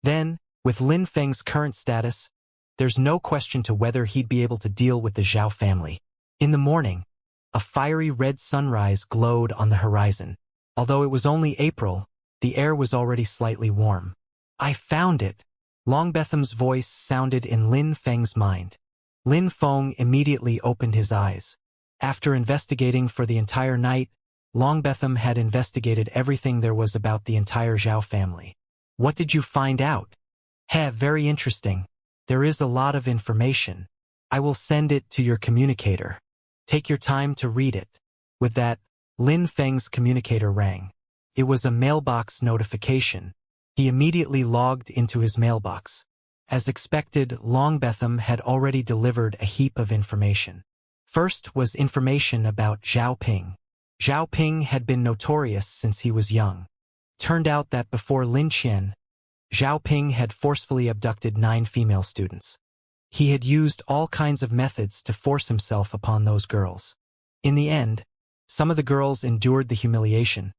Then, with Lin Feng's current status, there's no question to whether he'd be able to deal with the Zhao family. In the morning, a fiery red sunrise glowed on the horizon. Although it was only April, the air was already slightly warm. I found it! Longbetham's voice sounded in Lin Feng's mind. Lin Feng immediately opened his eyes. After investigating for the entire night, Longbetham had investigated everything there was about the entire Zhao family. What did you find out? Very interesting. There is a lot of information. I will send it to your communicator. Take your time to read it. With that, Lin Feng's communicator rang. It was a mailbox notification. He immediately logged into his mailbox. As expected, Longbetham had already delivered a heap of information. First was information about Zhao Ping. Zhao Ping had been notorious since he was young. Turned out that before Lin Qian, Zhao Ping had forcefully abducted 9 female students. He had used all kinds of methods to force himself upon those girls. In the end, some of the girls endured the humiliation,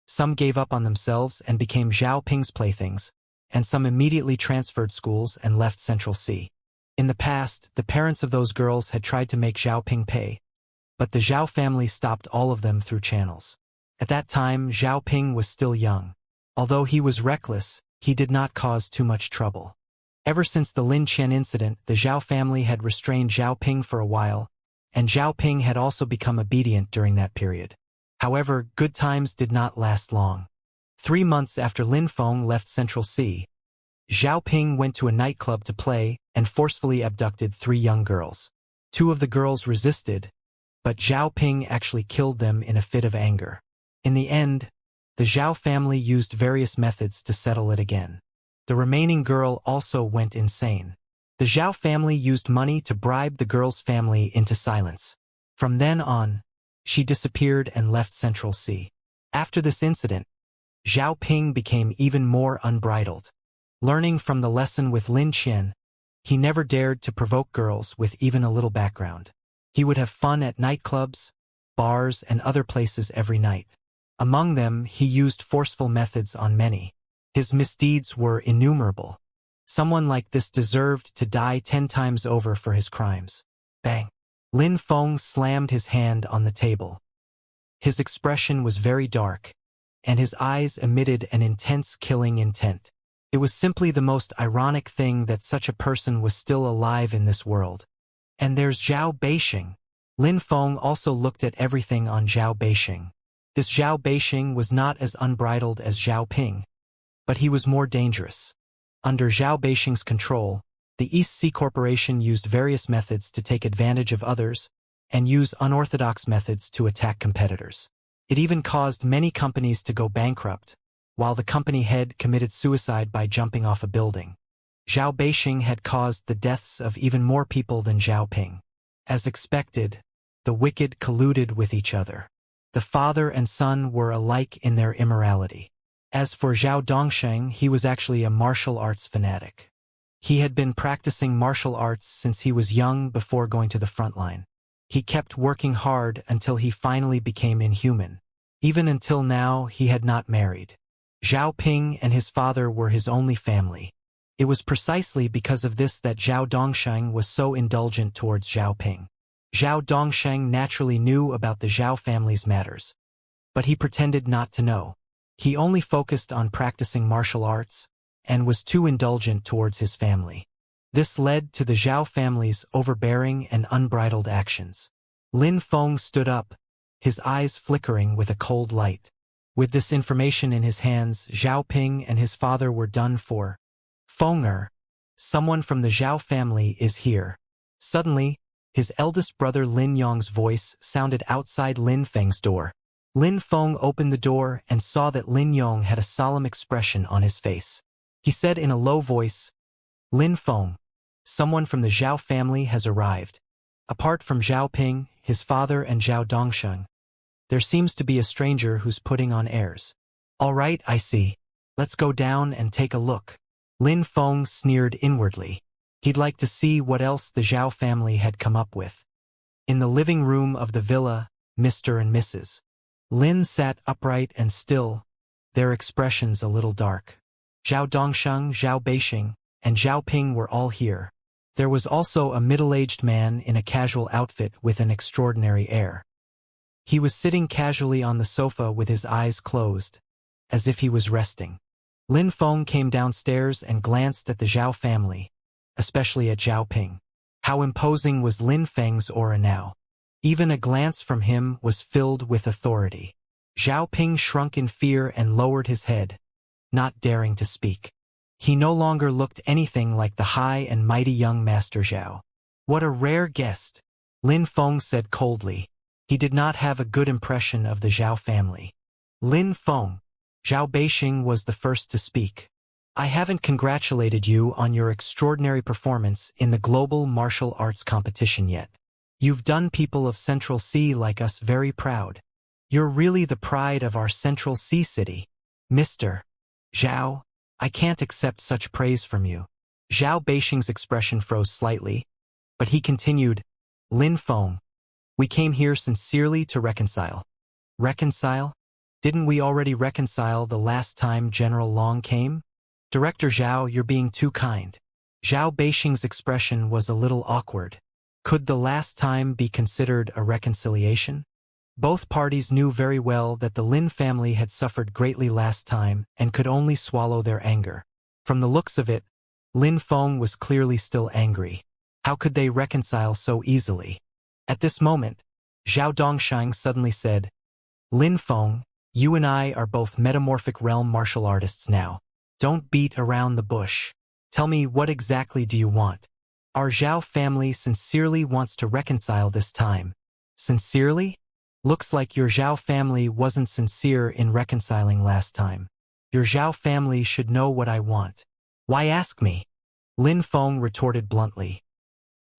some gave up on themselves and became Zhao Ping's playthings, and some immediately transferred schools and left Central Sea. In the past, the parents of those girls had tried to make Zhao Ping pay, but the Zhao family stopped all of them through channels. At that time, Zhao Ping was still young. Although he was reckless, he did not cause too much trouble. Ever since the Lin Qian incident, the Zhao family had restrained Zhao Ping for a while, and Zhao Ping had also become obedient during that period. However, good times did not last long. 3 months after Lin Feng left Central Sea, Zhao Ping went to a nightclub to play and forcefully abducted 3 young girls. 2 of the girls resisted, but Zhao Ping actually killed them in a fit of anger. In the end, the Zhao family used various methods to settle it again. The remaining girl also went insane. The Zhao family used money to bribe the girl's family into silence. From then on, she disappeared and left Central Sea. After this incident, Zhao Ping became even more unbridled. Learning from the lesson with Lin Qian, he never dared to provoke girls with even a little background. He would have fun at nightclubs, bars, and other places every night. Among them, he used forceful methods on many. His misdeeds were innumerable. Someone like this deserved to die 10 times over for his crimes. Bang! Lin Feng slammed his hand on the table. His expression was very dark, and his eyes emitted an intense killing intent. It was simply the most ironic thing that such a person was still alive in this world. And there's Zhao Beixing. Lin Feng also looked at everything on Zhao Beixing. This Zhao Beixing was not as unbridled as Zhao Ping, but he was more dangerous. Under Zhao Beixing's control, the East Sea Corporation used various methods to take advantage of others and use unorthodox methods to attack competitors. It even caused many companies to go bankrupt, while the company head committed suicide by jumping off a building. Zhao Beixing had caused the deaths of even more people than Zhao Ping. As expected, the wicked colluded with each other. The father and son were alike in their immorality. As for Zhao Dongsheng, he was actually a martial arts fanatic. He had been practicing martial arts since he was young before going to the front line. He kept working hard until he finally became inhuman. Even until now, he had not married. Zhao Ping and his father were his only family. It was precisely because of this that Zhao Dongsheng was so indulgent towards Zhao Ping. Zhao Dongsheng naturally knew about the Zhao family's matters, but he pretended not to know. He only focused on practicing martial arts and was too indulgent towards his family. This led to the Zhao family's overbearing and unbridled actions. Lin Feng stood up, his eyes flickering with a cold light. With this information in his hands, Zhao Ping and his father were done for. Fenger, someone from the Zhao family is here. Suddenly, his eldest brother Lin Yong's voice sounded outside Lin Feng's door. Lin Feng opened the door and saw that Lin Yong had a solemn expression on his face. He said in a low voice, "Lin Feng, someone from the Zhao family has arrived. Apart from Zhao Ping, his father and Zhao Dongsheng, there seems to be a stranger who's putting on airs." "All right, I see. Let's go down and take a look." Lin Feng sneered inwardly. He'd like to see what else the Zhao family had come up with. In the living room of the villa, Mr. and Mrs. Lin sat upright and still, their expressions a little dark. Zhao Dongsheng, Zhao Beixing, and Zhao Ping were all here. There was also a middle-aged man in a casual outfit with an extraordinary air. He was sitting casually on the sofa with his eyes closed, as if he was resting. Lin Feng came downstairs and glanced at the Zhao family, especially at Zhao Ping. How imposing was Lin Feng's aura now. Even a glance from him was filled with authority. Zhao Ping shrunk in fear and lowered his head, not daring to speak. He no longer looked anything like the high and mighty young Master Zhao. "What a rare guest," Lin Feng said coldly. He did not have a good impression of the Zhao family. "Lin Feng," Zhao Beixing was the first to speak. "I haven't congratulated you on your extraordinary performance in the global martial arts competition yet. You've done people of Central Sea like us very proud. You're really the pride of our Central Sea city. Mr. Zhao, I can't accept such praise from you." Zhao Beixing's expression froze slightly, but he continued, "Lin Feng, we came here sincerely to reconcile." "Reconcile? Didn't we already reconcile the last time General Long came?" "Director Zhao, you're being too kind." Zhao Beixing's expression was a little awkward. Could the last time be considered a reconciliation? Both parties knew very well that the Lin family had suffered greatly last time and could only swallow their anger. From the looks of it, Lin Feng was clearly still angry. How could they reconcile so easily? At this moment, Zhao Dongsheng suddenly said, "Lin Feng, you and I are both metamorphic realm martial artists now. Don't beat around the bush. Tell me, what exactly do you want?" "Our Zhao family sincerely wants to reconcile this time." "Sincerely? Looks like your Zhao family wasn't sincere in reconciling last time. Your Zhao family should know what I want. Why ask me?" Lin Feng retorted bluntly.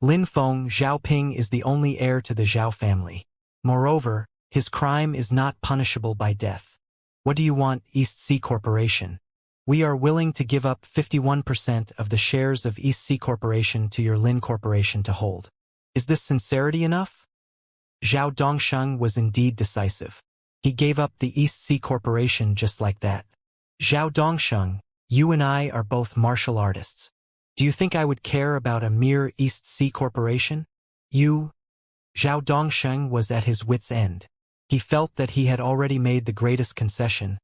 Lin Feng, Zhao Ping is the only heir to the Zhao family. Moreover, his crime is not punishable by death. What do you want, East Sea Corporation? We are willing to give up 51% of the shares of East Sea Corporation to your Lin Corporation to hold. Is this sincerity enough? Zhao Dongsheng was indeed decisive. He gave up the East Sea Corporation just like that. "Zhao Dongsheng, you and I are both martial artists. Do you think I would care about a mere East Sea Corporation? You?" Zhao Dongsheng was at his wit's end. He felt that he had already made the greatest concession,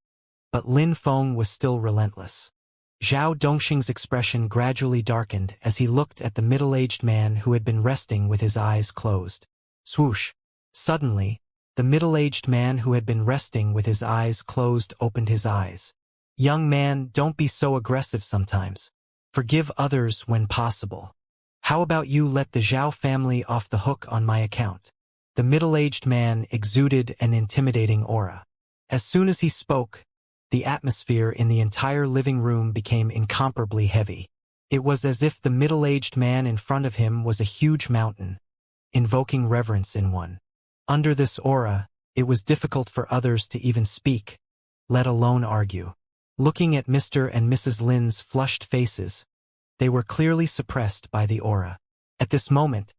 but Lin Feng was still relentless. Zhao Dongsheng's expression gradually darkened as he looked at the middle-aged man who had been resting with his eyes closed. Swoosh! Suddenly, the middle-aged man who had been resting with his eyes closed opened his eyes. "Young man, don't be so aggressive sometimes. Forgive others when possible. How about you let the Zhao family off the hook on my account?" The middle-aged man exuded an intimidating aura. As soon as he spoke, the atmosphere in the entire living room became incomparably heavy. It was as if the middle-aged man in front of him was a huge mountain, invoking reverence in one. Under this aura, it was difficult for others to even speak, let alone argue. Looking at Mr. and Mrs. Lin's flushed faces, they were clearly suppressed by the aura. At this moment,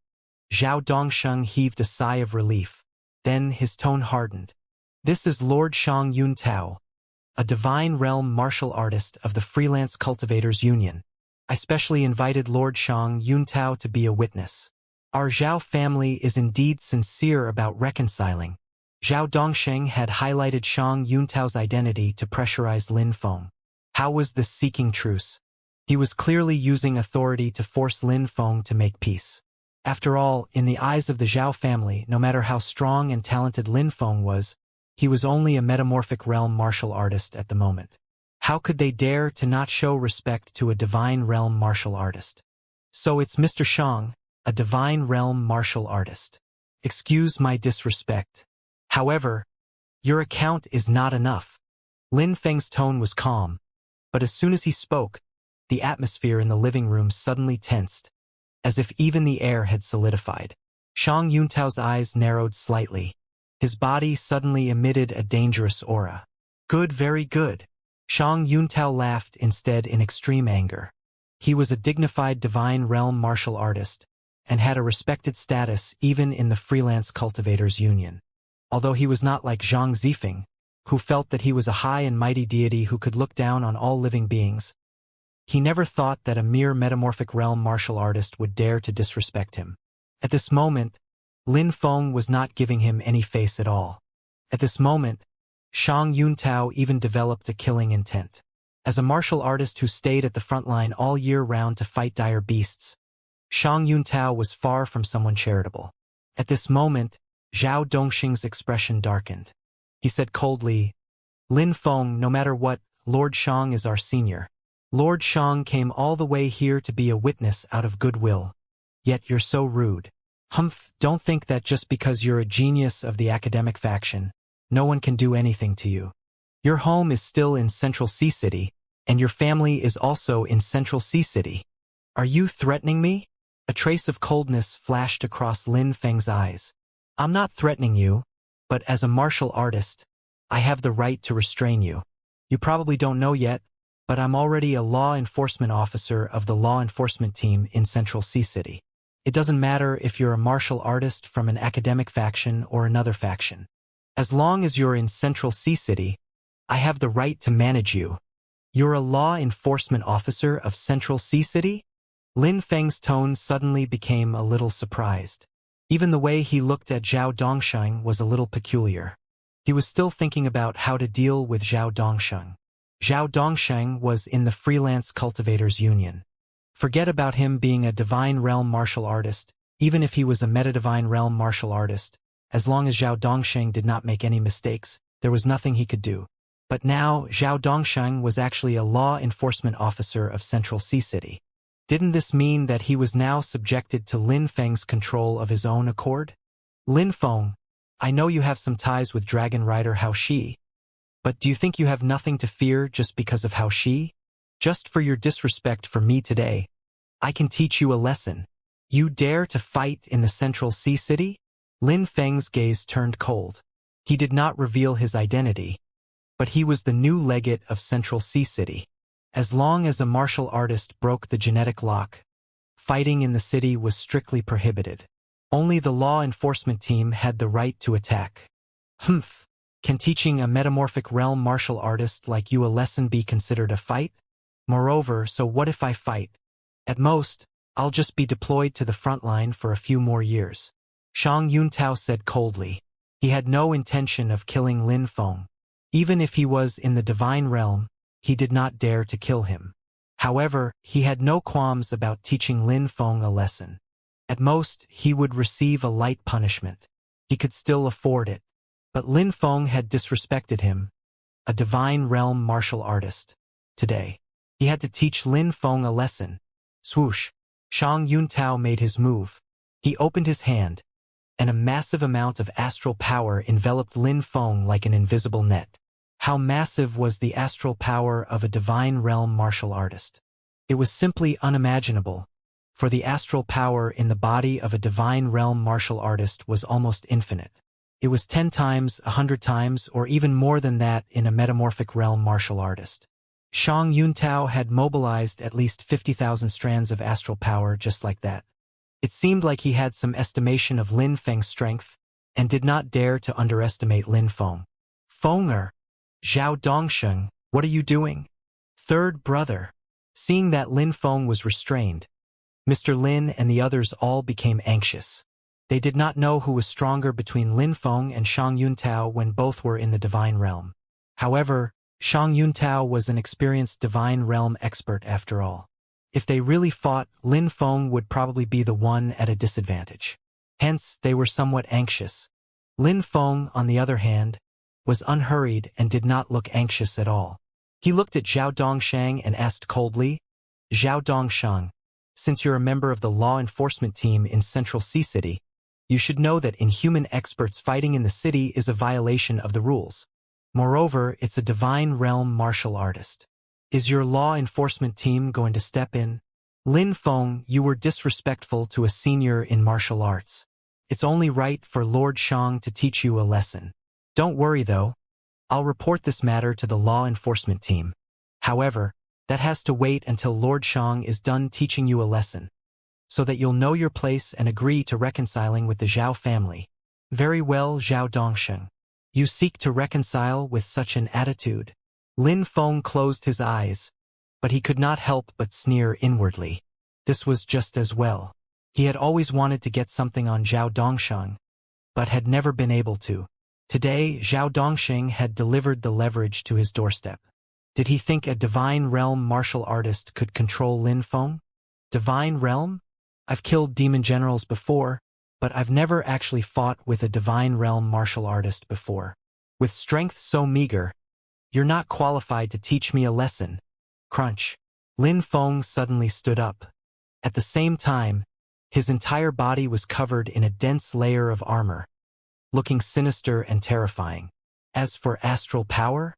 Zhao Dongsheng heaved a sigh of relief. Then his tone hardened. "This is Lord Shang Yuntao, a divine realm martial artist of the Freelance Cultivators Union. I specially invited Lord Shang Yuntao to be a witness. Our Zhao family is indeed sincere about reconciling." Zhao Dongsheng had highlighted Shang Yuntao's identity to pressurize Lin Feng. How was this seeking truce? He was clearly using authority to force Lin Feng to make peace. After all, in the eyes of the Zhao family, no matter how strong and talented Lin Feng was, he was only a metamorphic realm martial artist at the moment. How could they dare to not show respect to a divine realm martial artist? "So it's Mr. Shang, a divine realm martial artist. Excuse my disrespect. However, your account is not enough." Lin Feng's tone was calm, but as soon as he spoke, the atmosphere in the living room suddenly tensed, as if even the air had solidified. Shang Yuntao's eyes narrowed slightly. His body suddenly emitted a dangerous aura. "Good, very good." Shang Yuntao laughed instead in extreme anger. He was a dignified divine realm martial artist, and had a respected status even in the Freelance Cultivators Union. Although he was not like Zhang Zifeng, who felt that he was a high and mighty deity who could look down on all living beings, he never thought that a mere metamorphic realm martial artist would dare to disrespect him. At this moment, Lin Feng was not giving him any face at all. At this moment, Shang Yuntao even developed a killing intent. As a martial artist who stayed at the front line all year round to fight dire beasts, Shang Yuntao was far from someone charitable. At this moment, Zhao Dongxing's expression darkened. He said coldly, "Lin Feng, no matter what, Lord Shang is our senior. Lord Shang came all the way here to be a witness out of goodwill. Yet you're so rude. Humph, don't think that just because you're a genius of the academic faction, no one can do anything to you. Your home is still in Central Sea City, and your family is also in Central Sea City. Are you threatening me?" A trace of coldness flashed across Lin Feng's eyes. "I'm not threatening you, but as a martial artist, I have the right to restrain you. You probably don't know yet, but I'm already a law enforcement officer of the law enforcement team in Central Sea City. It doesn't matter if you're a martial artist from an academic faction or another faction. As long as you're in Central Sea City, I have the right to manage you." "You're a law enforcement officer of Central Sea City?" Lin Feng's tone suddenly became a little surprised. Even the way he looked at Zhao Dongsheng was a little peculiar. He was still thinking about how to deal with Zhao Dongsheng. Zhao Dongsheng was in the Freelance Cultivators Union. Forget about him being a divine realm martial artist, even if he was a meta-divine realm martial artist. As long as Zhao Dongsheng did not make any mistakes, there was nothing he could do. But now, Zhao Dongsheng was actually a law enforcement officer of Central Sea City. Didn't this mean that he was now subjected to Lin Feng's control of his own accord? "Lin Feng, I know you have some ties with Dragon Rider Hao Shi, but do you think you have nothing to fear just because of Hao Shi? Just for your disrespect for me today, I can teach you a lesson. You dare to fight in the Central Sea City?" Lin Feng's gaze turned cold. He did not reveal his identity, but he was the new legate of Central Sea City. As long as a martial artist broke the genetic lock, fighting in the city was strictly prohibited. Only the law enforcement team had the right to attack. Humph, can teaching a metamorphic realm martial artist like you a lesson be considered a fight? Moreover, so what if I fight? At most, I'll just be deployed to the front line for a few more years. Shang Yuntao said coldly. He had no intention of killing Lin Feng. Even if he was in the divine realm, he did not dare to kill him. However, he had no qualms about teaching Lin Feng a lesson. At most, he would receive a light punishment. He could still afford it. But Lin Feng had disrespected him, a divine realm martial artist. Today, he had to teach Lin Feng a lesson. Swoosh! Shang Yuntao made his move. He opened his hand, and a massive amount of astral power enveloped Lin Feng like an invisible net. How massive was the astral power of a divine realm martial artist? It was simply unimaginable, for the astral power in the body of a divine realm martial artist was almost infinite. It was 10 times, 100 times, or even more than that in a metamorphic realm martial artist. Xianxia had mobilized at least 50,000 strands of astral power just like that. It seemed like he had some estimation of Lin Feng's strength, and did not dare to underestimate Lin Feng. Fenger, Zhao Dongsheng, what are you doing? Third brother. Seeing that Lin Feng was restrained, Mr. Lin and the others all became anxious. They did not know who was stronger between Lin Feng and Shang Yuntao when both were in the divine realm. However, Shang Yuntao was an experienced divine realm expert after all. If they really fought, Lin Feng would probably be the one at a disadvantage. Hence, they were somewhat anxious. Lin Feng, on the other hand, was unhurried and did not look anxious at all. He looked at Zhao Dongsheng and asked coldly, Zhao Dongsheng, since you're a member of the law enforcement team in Central Sea City, you should know that inhuman experts fighting in the city is a violation of the rules. Moreover, it's a divine realm martial artist. Is your law enforcement team going to step in? Lin Feng, you were disrespectful to a senior in martial arts. It's only right for Lord Shang to teach you a lesson. Don't worry though. I'll report this matter to the law enforcement team. However, that has to wait until Lord Shang is done teaching you a lesson, so that you'll know your place and agree to reconciling with the Zhao family. Very well, Zhao Dongsheng. You seek to reconcile with such an attitude. Lin Feng closed his eyes, but he could not help but sneer inwardly. This was just as well. He had always wanted to get something on Zhao Dongsheng, but had never been able to. Today, Zhao Dongsheng had delivered the leverage to his doorstep. Did he think a divine realm martial artist could control Lin Feng? Divine realm? I've killed demon generals before, but I've never actually fought with a divine realm martial artist before. With strength so meager, you're not qualified to teach me a lesson. Crunch. Lin Feng suddenly stood up. At the same time, his entire body was covered in a dense layer of armor, looking sinister and terrifying. As for astral power,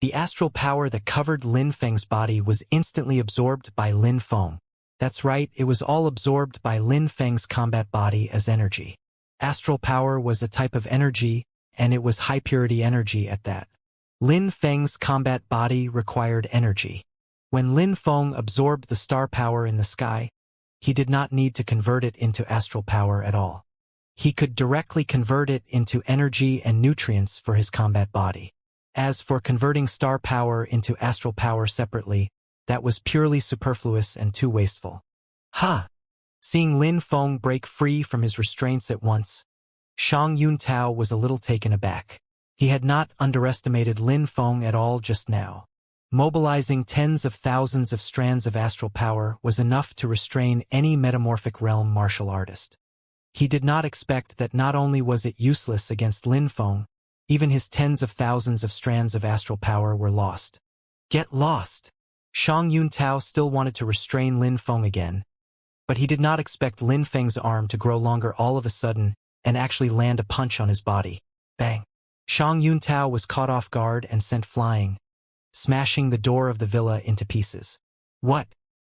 the astral power that covered Lin Feng's body was instantly absorbed by Lin Feng. That's right, it was all absorbed by Lin Feng's combat body as energy. Astral power was a type of energy, and it was high-purity energy at that. Lin Feng's combat body required energy. When Lin Feng absorbed the star power in the sky, he did not need to convert it into astral power at all. He could directly convert it into energy and nutrients for his combat body. As for converting star power into astral power separately, that was purely superfluous and too wasteful. Ha! Seeing Lin Feng break free from his restraints at once, Shang Yuntao was a little taken aback. He had not underestimated Lin Feng at all just now. Mobilizing tens of thousands of strands of astral power was enough to restrain any metamorphic realm martial artist. He did not expect that not only was it useless against Lin Feng, even his tens of thousands of strands of astral power were lost. Get lost! Shang Yuntao still wanted to restrain Lin Feng again, but he did not expect Lin Feng's arm to grow longer all of a sudden and actually land a punch on his body. Bang! Shang Yuntao was caught off guard and sent flying, smashing the door of the villa into pieces. What?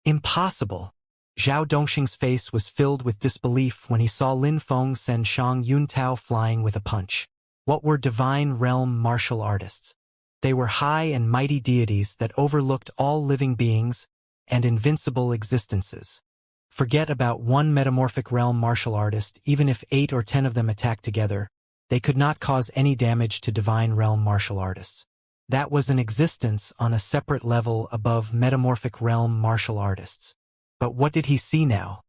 Impossible! Zhao Dongsheng's face was filled with disbelief when he saw Lin Feng send Shang Yuntao flying with a punch. What were divine realm martial artists? They were high and mighty deities that overlooked all living beings and invincible existences. Forget about one metamorphic realm martial artist, even if 8 or 10 of them attacked together, they could not cause any damage to divine realm martial artists. That was an existence on a separate level above metamorphic realm martial artists. But what did he see now?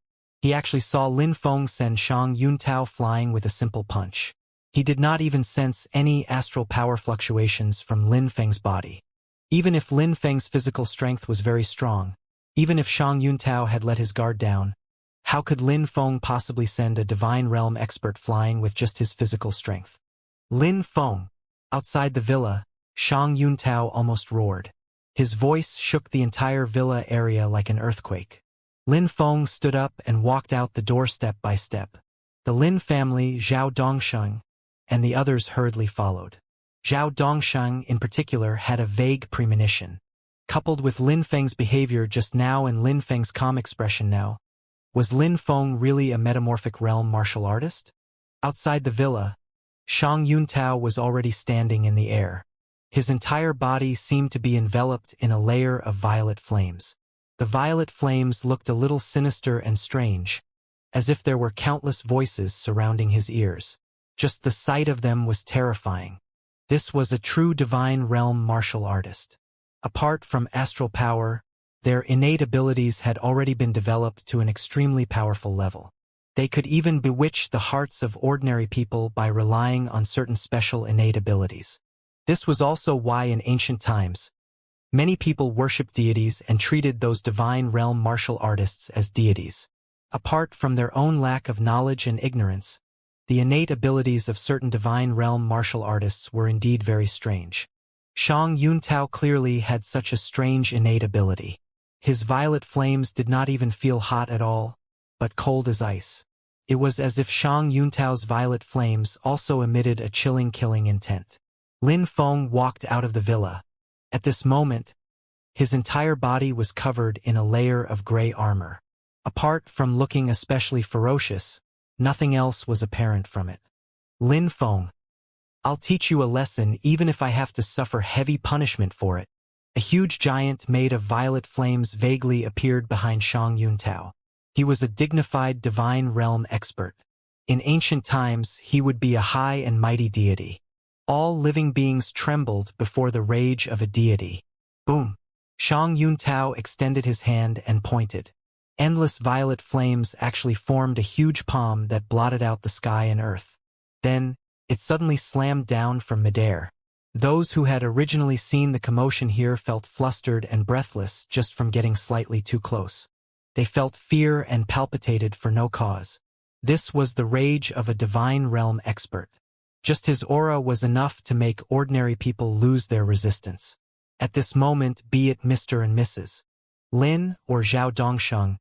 He actually saw Lin Feng send Shang Yuntao flying with a simple punch. He did not even sense any astral power fluctuations from Lin Feng's body. Even if Lin Feng's physical strength was very strong, even if Shang Yuntao had let his guard down, how could Lin Feng possibly send a divine realm expert flying with just his physical strength? Lin Feng! Outside the villa, Shang Yuntao almost roared. His voice shook the entire villa area like an earthquake. Lin Feng stood up and walked out the door step by step. The Lin family, Zhao Dongsheng, and the others hurriedly followed. Zhao Dongsheng in particular had a vague premonition. Coupled with Lin Feng's behavior just now and Lin Feng's calm expression now, was Lin Feng really a metamorphic realm martial artist? Outside the villa, Shang Yuntao was already standing in the air. His entire body seemed to be enveloped in a layer of violet flames. The violet flames looked a little sinister and strange, as if there were countless voices surrounding his ears. Just the sight of them was terrifying. This was a true divine realm martial artist. Apart from astral power, their innate abilities had already been developed to an extremely powerful level. They could even bewitch the hearts of ordinary people by relying on certain special innate abilities. This was also why in ancient times, many people worshipped deities and treated those divine realm martial artists as deities. Apart from their own lack of knowledge and ignorance, the innate abilities of certain divine realm martial artists were indeed very strange. Shang Yuntao clearly had such a strange innate ability. His violet flames did not even feel hot at all, but cold as ice. It was as if Shang Yuntao's violet flames also emitted a chilling killing intent. Lin Feng walked out of the villa. At this moment, his entire body was covered in a layer of gray armor. Apart from looking especially ferocious, nothing else was apparent from it. Lin Feng, I'll teach you a lesson even if I have to suffer heavy punishment for it. A huge giant made of violet flames vaguely appeared behind Shang Yuntao. He was a dignified divine realm expert. In ancient times, he would be a high and mighty deity. All living beings trembled before the rage of a deity. Boom! Shang Yuntao extended his hand and pointed. Endless violet flames actually formed a huge palm that blotted out the sky and earth. Then, it suddenly slammed down from midair. Those who had originally seen the commotion here felt flustered and breathless just from getting slightly too close. They felt fear and palpitated for no cause. This was the rage of a divine realm expert. Just his aura was enough to make ordinary people lose their resistance. At this moment, be it Mr. and Mrs. Lin or Zhao Dongsheng,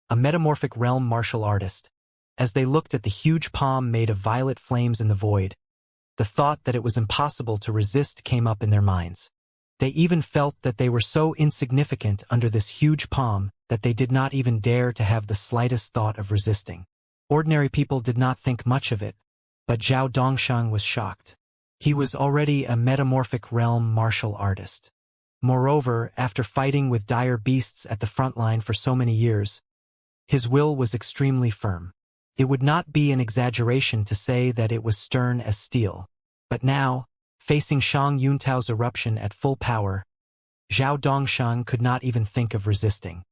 a metamorphic realm martial artist, as they looked at the huge palm made of violet flames in the void, the thought that it was impossible to resist came up in their minds. They even felt that they were so insignificant under this huge palm that they did not even dare to have the slightest thought of resisting. Ordinary people did not think much of it, but Zhao Dongsheng was shocked. He was already a metamorphic realm martial artist. Moreover, after fighting with dire beasts at the front line for so many years, his will was extremely firm. It would not be an exaggeration to say that it was stern as steel. But now, facing Shang Yuntao's eruption at full power, Zhao Dongsheng could not even think of resisting.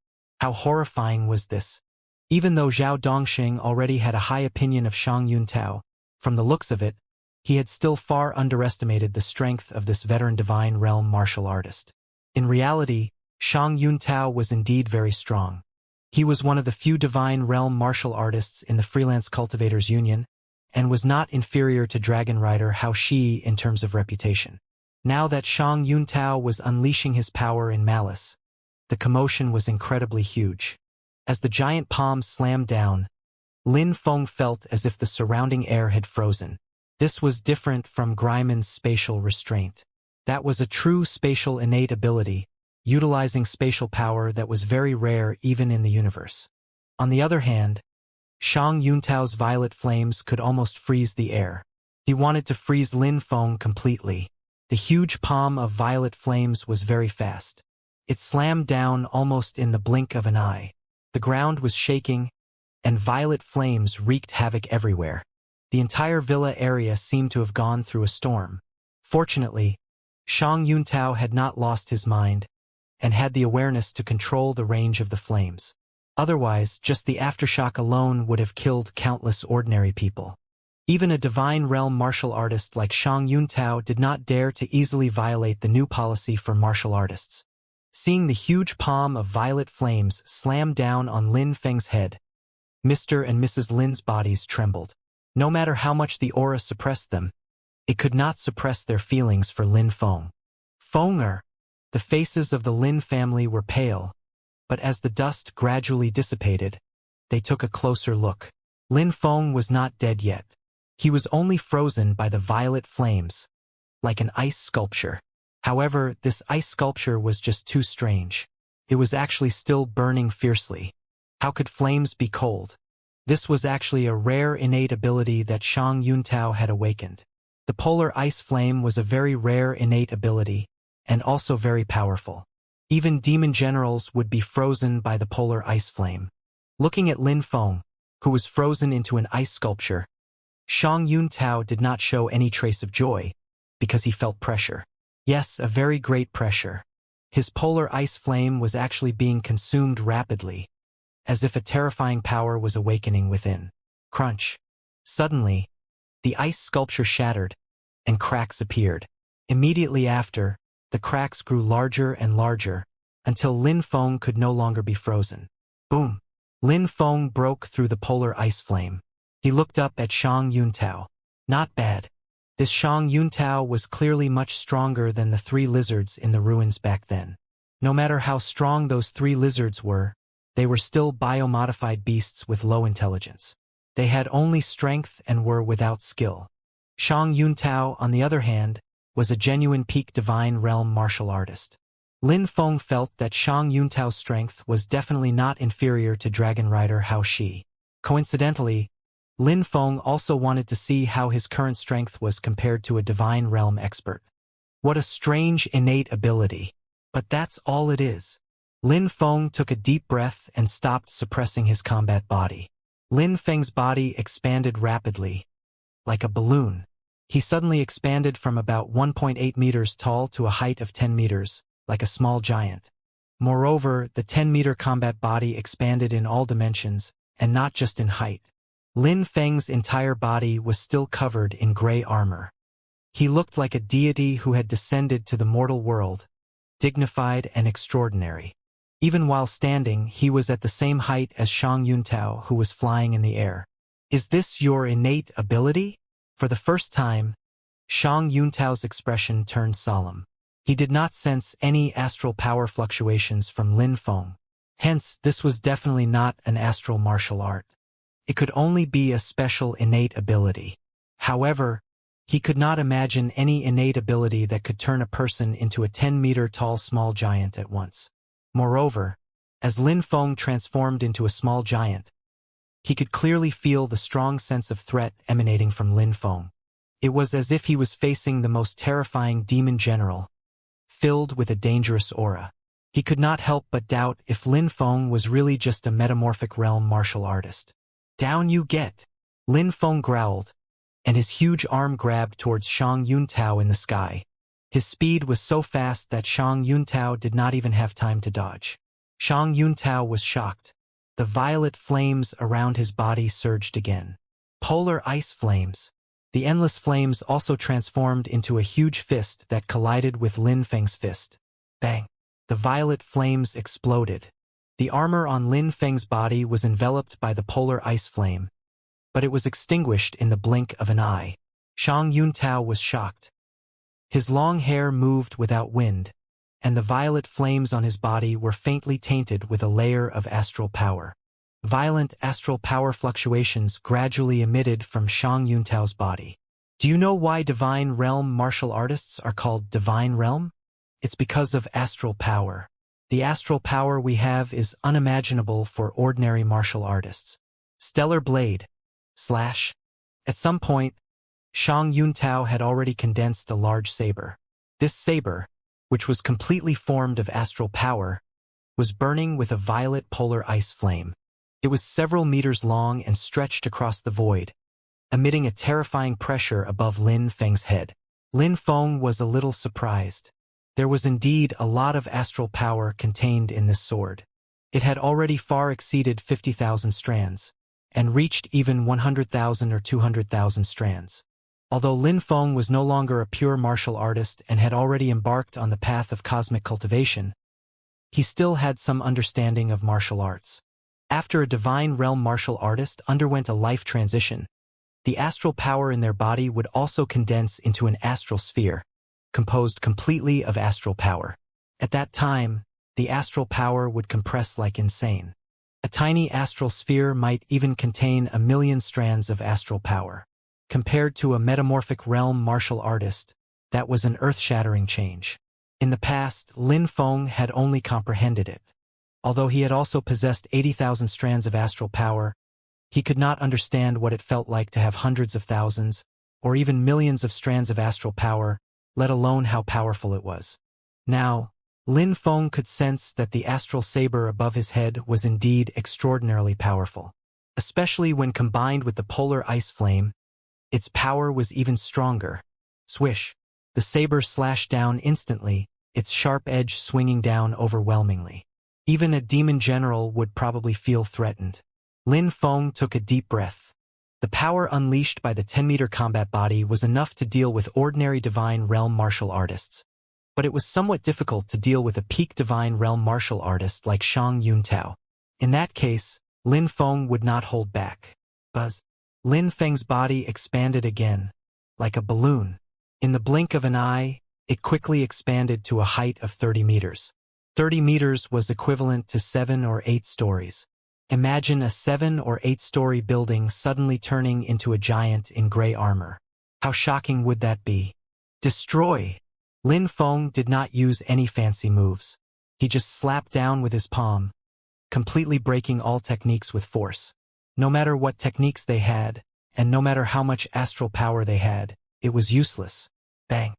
How horrifying was this? Even though Zhao Dongsheng already had a high opinion of Shang Yuntao, from the looks of it, he had still far underestimated the strength of this veteran divine realm martial artist. In reality, Shang Yuntao was indeed very strong. He was one of the few divine realm martial artists in the Freelance Cultivators Union, and was not inferior to Dragon Rider Hao Shi in terms of reputation. Now that Shang Yuntao was unleashing his power in malice, the commotion was incredibly huge. As the giant palm slammed down, Lin Feng felt as if the surrounding air had frozen. This was different from Greiman's spatial restraint. That was a true spatial innate ability, utilizing spatial power that was very rare even in the universe. On the other hand, Shang Yuntao's violet flames could almost freeze the air. He wanted to freeze Lin Feng completely. The huge palm of violet flames was very fast. It slammed down almost in the blink of an eye. The ground was shaking, and violet flames wreaked havoc everywhere. The entire villa area seemed to have gone through a storm. Fortunately, Shang Yuntao had not lost his mind, and had the awareness to control the range of the flames. Otherwise, just the aftershock alone would have killed countless ordinary people. Even a divine realm martial artist like Shang Yuntao did not dare to easily violate the new policy for martial artists. Seeing the huge palm of violet flames slam down on Lin Feng's head, Mr. and Mrs. Lin's bodies trembled. No matter how much the aura suppressed them, it could not suppress their feelings for Lin Feng. Fenger! The faces of the Lin family were pale, but as the dust gradually dissipated, they took a closer look. Lin Feng was not dead yet. He was only frozen by the violet flames, like an ice sculpture. However, this ice sculpture was just too strange. It was actually still burning fiercely. How could flames be cold? This was actually a rare innate ability that Shang Yuntao had awakened. The polar ice flame was a very rare innate ability, and also very powerful. Even demon generals would be frozen by the polar ice flame. Looking at Lin Feng, who was frozen into an ice sculpture, Shang Yuntao did not show any trace of joy, because he felt pressure. Yes, a very great pressure. His polar ice flame was actually being consumed rapidly, as if a terrifying power was awakening within. Crunch. Suddenly, the ice sculpture shattered, and cracks appeared. Immediately after, the cracks grew larger and larger, until Lin Feng could no longer be frozen. Boom! Lin Feng broke through the polar ice flame. He looked up at Shang Yuntao. Not bad. This Shang Yuntao was clearly much stronger than the 3 lizards in the ruins back then. No matter how strong those 3 lizards were, they were still biomodified beasts with low intelligence. They had only strength and were without skill. Shang Yuntao, on the other hand, was a genuine peak divine realm martial artist. Lin Feng felt that Shang Yuntao's strength was definitely not inferior to Dragon Rider Hao Shi. Coincidentally, Lin Feng also wanted to see how his current strength was compared to a divine realm expert. What a strange innate ability. But that's all it is. Lin Feng took a deep breath and stopped suppressing his combat body. Lin Feng's body expanded rapidly, like a balloon. He suddenly expanded from about 1.8 meters tall to a height of 10 meters, like a small giant. Moreover, the 10-meter combat body expanded in all dimensions, and not just in height. Lin Feng's entire body was still covered in gray armor. He looked like a deity who had descended to the mortal world, dignified and extraordinary. Even while standing, he was at the same height as Shang Yuntao, who was flying in the air. Is this your innate ability? For the first time, Shang Yuntao's expression turned solemn. He did not sense any astral power fluctuations from Lin Feng. Hence, this was definitely not an astral martial art. It could only be a special innate ability. However, he could not imagine any innate ability that could turn a person into a 10-meter tall small giant at once. Moreover, as Lin Feng transformed into a small giant, he could clearly feel the strong sense of threat emanating from Lin Feng. It was as if he was facing the most terrifying demon general, filled with a dangerous aura. He could not help but doubt if Lin Feng was really just a metamorphic realm martial artist. Down you get! Lin Feng growled, and his huge arm grabbed towards Shang Yuntao in the sky. His speed was so fast that Shang Yuntao did not even have time to dodge. Shang Yuntao was shocked. The violet flames around his body surged again. Polar ice flames. The endless flames also transformed into a huge fist that collided with Lin Feng's fist. Bang! The violet flames exploded. The armor on Lin Feng's body was enveloped by the polar ice flame, but it was extinguished in the blink of an eye. Shang Yuntao was shocked. His long hair moved without wind, and the violet flames on his body were faintly tainted with a layer of astral power. Violent astral power fluctuations gradually emitted from Shang Yuntao's body. Do you know why divine realm martial artists are called divine realm? It's because of astral power. The astral power we have is unimaginable for ordinary martial artists. Stellar Blade. Slash. At some point, Shang Yuntao had already condensed a large saber. This saber, which was completely formed of astral power, was burning with a violet polar ice flame. It was several meters long and stretched across the void, emitting a terrifying pressure above Lin Feng's head. Lin Feng was a little surprised. There was indeed a lot of astral power contained in this sword. It had already far exceeded 50,000 strands, and reached even 100,000 or 200,000 strands. Although Lin Feng was no longer a pure martial artist and had already embarked on the path of cosmic cultivation, he still had some understanding of martial arts. After a divine realm martial artist underwent a life transition, the astral power in their body would also condense into an astral sphere, composed completely of astral power. At that time, the astral power would compress like insane. A tiny astral sphere might even contain 1,000,000 strands of astral power. Compared to a metamorphic realm martial artist, That was an earth-shattering change. In the past, Lin Feng had only comprehended it. Although he had also possessed 80,000 strands of astral power, he could not understand what it felt like to have hundreds of thousands, or even millions of strands of astral power, let alone how powerful it was. Now, Lin Feng could sense that the astral saber above his head was indeed extraordinarily powerful. Especially when combined with the polar ice flame, its power was even stronger. Swish! The saber slashed down instantly, its sharp edge swinging down overwhelmingly. Even a demon general would probably feel threatened. Lin Feng took a deep breath. The power unleashed by the 10-meter combat body was enough to deal with ordinary divine realm martial artists. But it was somewhat difficult to deal with a peak divine realm martial artist like Shang Yuntao. In that case, Lin Feng would not hold back. Buzz! Lin Feng's body expanded again, like a balloon. In the blink of an eye, it quickly expanded to a height of 30 meters. 30 meters was equivalent to 7 or 8 stories. Imagine a 7 or 8-story building suddenly turning into a giant in gray armor. How shocking would that be? Destroy! Lin Feng did not use any fancy moves. He just slapped down with his palm, completely breaking all techniques with force. No matter what techniques they had, and no matter how much astral power they had, it was useless. Bang!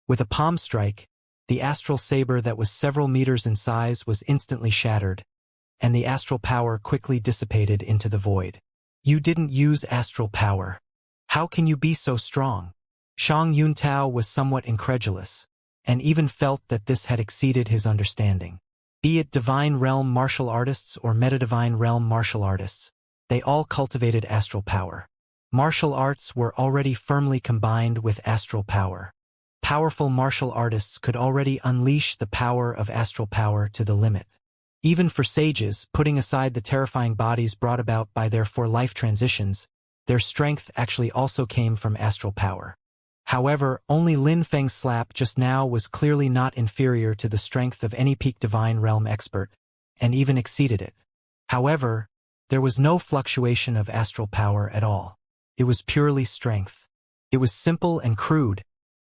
With a palm strike, the astral saber that was several meters in size was instantly shattered, and the astral power quickly dissipated into the void. You didn't use astral power. How can you be so strong? Shang Yuntao was somewhat incredulous, and even felt that this had exceeded his understanding. Be it divine realm martial artists or metadivine realm martial artists, they all cultivated astral power. Martial arts were already firmly combined with astral power. Powerful martial artists could already unleash the power of astral power to the limit. Even for sages, putting aside the terrifying bodies brought about by their for-life transitions, their strength actually also came from astral power. However, only Lin Feng's slap just now was clearly not inferior to the strength of any peak divine realm expert, and even exceeded it. However, there was no fluctuation of astral power at all. It was purely strength. It was simple and crude,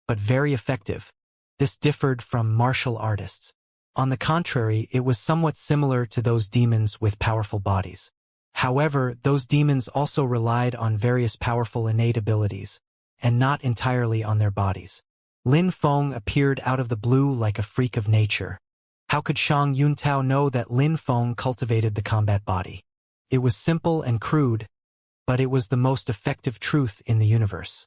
but very effective. This differed from martial artists. On the contrary, it was somewhat similar to those demons with powerful bodies. However, those demons also relied on various powerful innate abilities, and not entirely on their bodies. Lin Feng appeared out of the blue like a freak of nature. How could Shang Yuntao know that Lin Feng cultivated the combat body? It was simple and crude, but it was the most effective truth in the universe.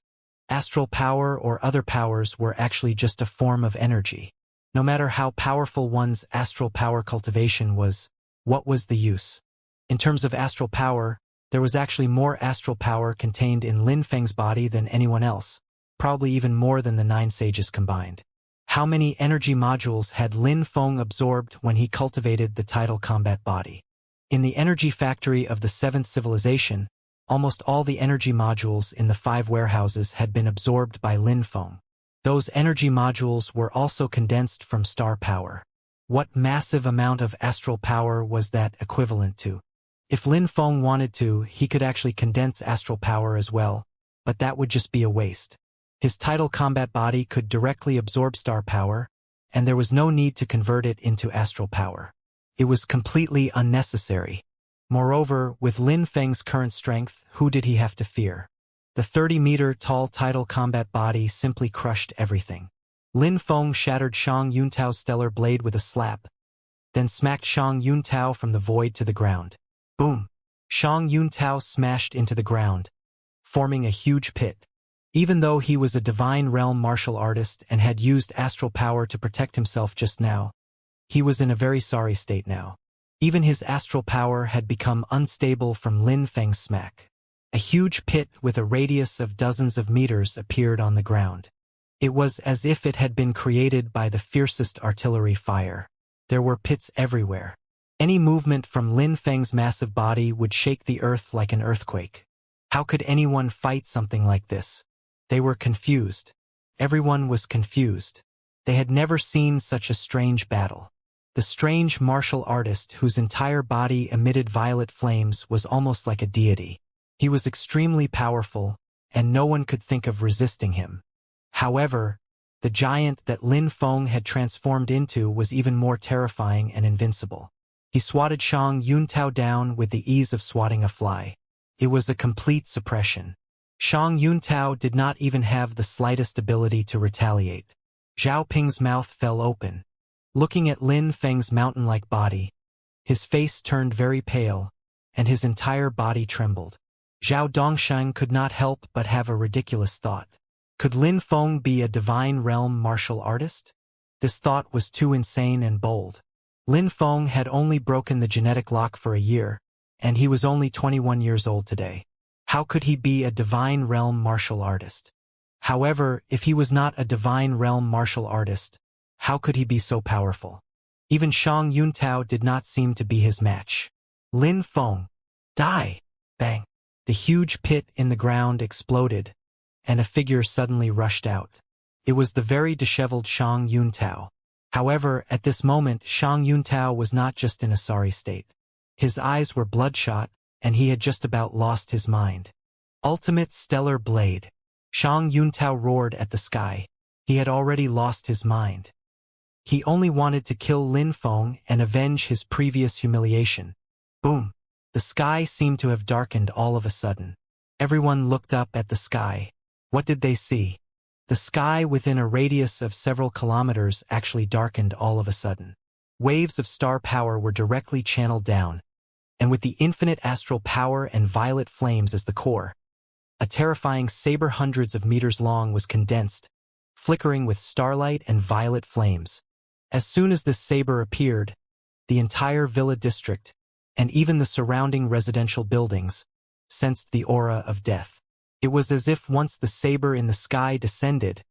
Astral power or other powers were actually just a form of energy. No matter how powerful one's astral power cultivation was, what was the use? In terms of astral power, there was actually more astral power contained in Lin Feng's body than anyone else, probably even more than the 9 sages combined. How many energy modules had Lin Feng absorbed when he cultivated the tidal combat body? In the energy factory of the 7th civilization, almost all the energy modules in the 5 warehouses had been absorbed by Lin Feng. Those energy modules were also condensed from star power. What massive amount of astral power was that equivalent to? If Lin Feng wanted to, he could actually condense astral power as well, but that would just be a waste. His tidal combat body could directly absorb star power, and there was no need to convert it into astral power. It was completely unnecessary. Moreover, with Lin Feng's current strength, who did he have to fear? The 30-meter-tall tidal combat body simply crushed everything. Lin Feng shattered Shang Yuntao's stellar blade with a slap, then smacked Shang Yuntao from the void to the ground. Boom! Shang Yuntao smashed into the ground, forming a huge pit. Even though he was a divine realm martial artist and had used astral power to protect himself just now, he was in a very sorry state now. Even his astral power had become unstable from Lin Feng's smack. A huge pit with a radius of dozens of meters appeared on the ground. It was as if it had been created by the fiercest artillery fire. There were pits everywhere. Any movement from Lin Feng's massive body would shake the earth like an earthquake. How could anyone fight something like this? They were confused. Everyone was confused. They had never seen such a strange battle. The strange martial artist whose entire body emitted violet flames was almost like a deity. He was extremely powerful, and no one could think of resisting him. However, The giant that Lin Feng had transformed into was even more terrifying and invincible. He swatted Shang Yuntao down with the ease of swatting a fly. It was a complete suppression. Shang Yuntao did not even have the slightest ability to retaliate. Zhao Ping's mouth fell open. Looking at Lin Feng's mountain-like body, his face turned very pale, and his entire body trembled. Zhao Dongsheng could not help but have a ridiculous thought. Could Lin Feng be a divine realm martial artist? This thought was too insane and bold. Lin Feng had only broken the genetic lock for a year, and he was only 21 years old today. How could he be a divine realm martial artist? However, if he was not a divine realm martial artist, how could he be so powerful? Even Shang Yuntao did not seem to be his match. Lin Feng. Die! Bang! The huge pit in the ground exploded, and a figure suddenly rushed out. It was the very disheveled Shang Yuntao. However, at this moment Shang Yuntao was not just in a sorry state. His eyes were bloodshot, and he had just about lost his mind. Ultimate Stellar Blade. Shang Yuntao roared at the sky. He had already lost his mind. He only wanted to kill Lin Feng and avenge his previous humiliation. Boom! The sky seemed to have darkened all of a sudden. Everyone looked up at the sky. What did they see? The sky within a radius of several kilometers actually darkened all of a sudden. Waves of star power were directly channeled down, and with the infinite astral power and violet flames as the core, a terrifying saber hundreds of meters long was condensed, flickering with starlight and violet flames. As soon as this saber appeared, the entire villa district, and even the surrounding residential buildings, sensed the aura of death. It was as if once the saber in the sky descended,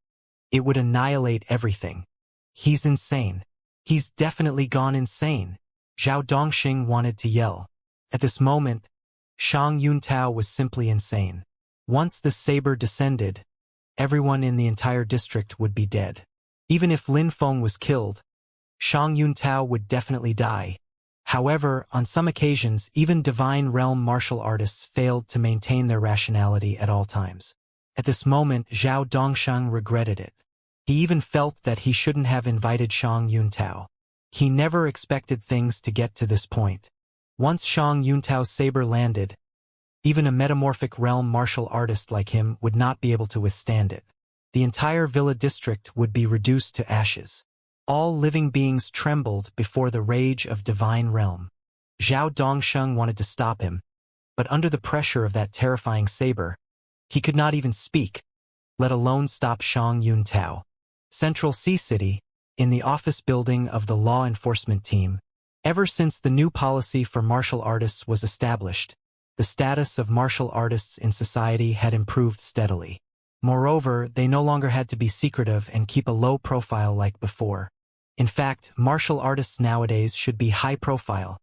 it would annihilate everything. He's insane. He's definitely gone insane. Zhao Dongxing wanted to yell. At this moment, Shang Yuntao was simply insane. Once the saber descended, everyone in the entire district would be dead. Even if Lin Feng was killed, Shang Yuntao would definitely die. However, on some occasions, even divine realm martial artists failed to maintain their rationality at all times. At this moment, Zhao Dongsheng regretted it. He even felt that he shouldn't have invited Shang Yuntao. He never expected things to get to this point. Once Shang Yuntao's saber landed, even a metamorphic realm martial artist like him would not be able to withstand it. The entire villa district would be reduced to ashes. All living beings trembled before the rage of divine realm. Zhao Dongsheng wanted to stop him, but under the pressure of that terrifying saber, he could not even speak, let alone stop Shang Yuntao. Central Sea City, in the office building of the law enforcement team. Ever since the new policy for martial artists was established, the status of martial artists in society had improved steadily. Moreover, they no longer had to be secretive and keep a low profile like before. In fact, martial artists nowadays should be high profile.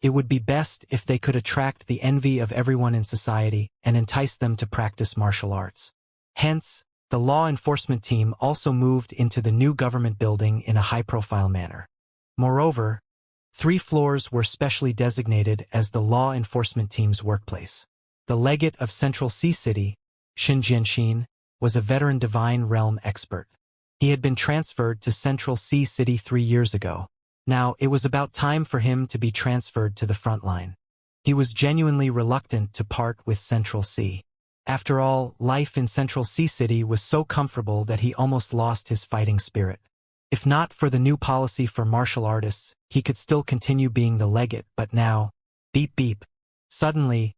It would be best if they could attract the envy of everyone in society and entice them to practice martial arts. Hence, the law enforcement team also moved into the new government building in a high-profile manner. Moreover, 3 floors were specially designated as the law enforcement team's workplace. The legate of Central Sea City, Xianxia, was a veteran divine realm expert. He had been transferred to Central Sea City 3 years ago. Now, it was about time for him to be transferred to the front line. He was genuinely reluctant to part with Central Sea. After all, life in Central Sea City was so comfortable that he almost lost his fighting spirit. If not for the new policy for martial artists, he could still continue being the legate, but now, beep beep. Suddenly,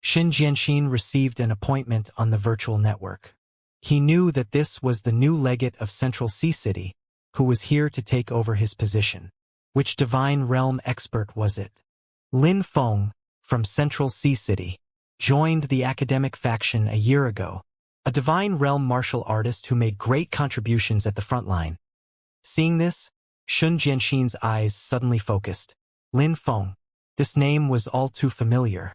Xianxia received an appointment on the virtual network. He knew that this was the new legate of Central Sea City, who was here to take over his position. Which divine realm expert was it? Lin Feng, from Central Sea City, joined the academic faction a year ago, a divine realm martial artist who made great contributions at the front line. Seeing this, Shun Jianxin's eyes suddenly focused. Lin Feng. This name was all too familiar.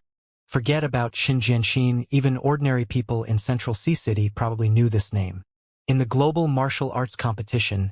Forget about Shun Jianxin, even ordinary people in Central Sea City probably knew this name. In the global martial arts competition,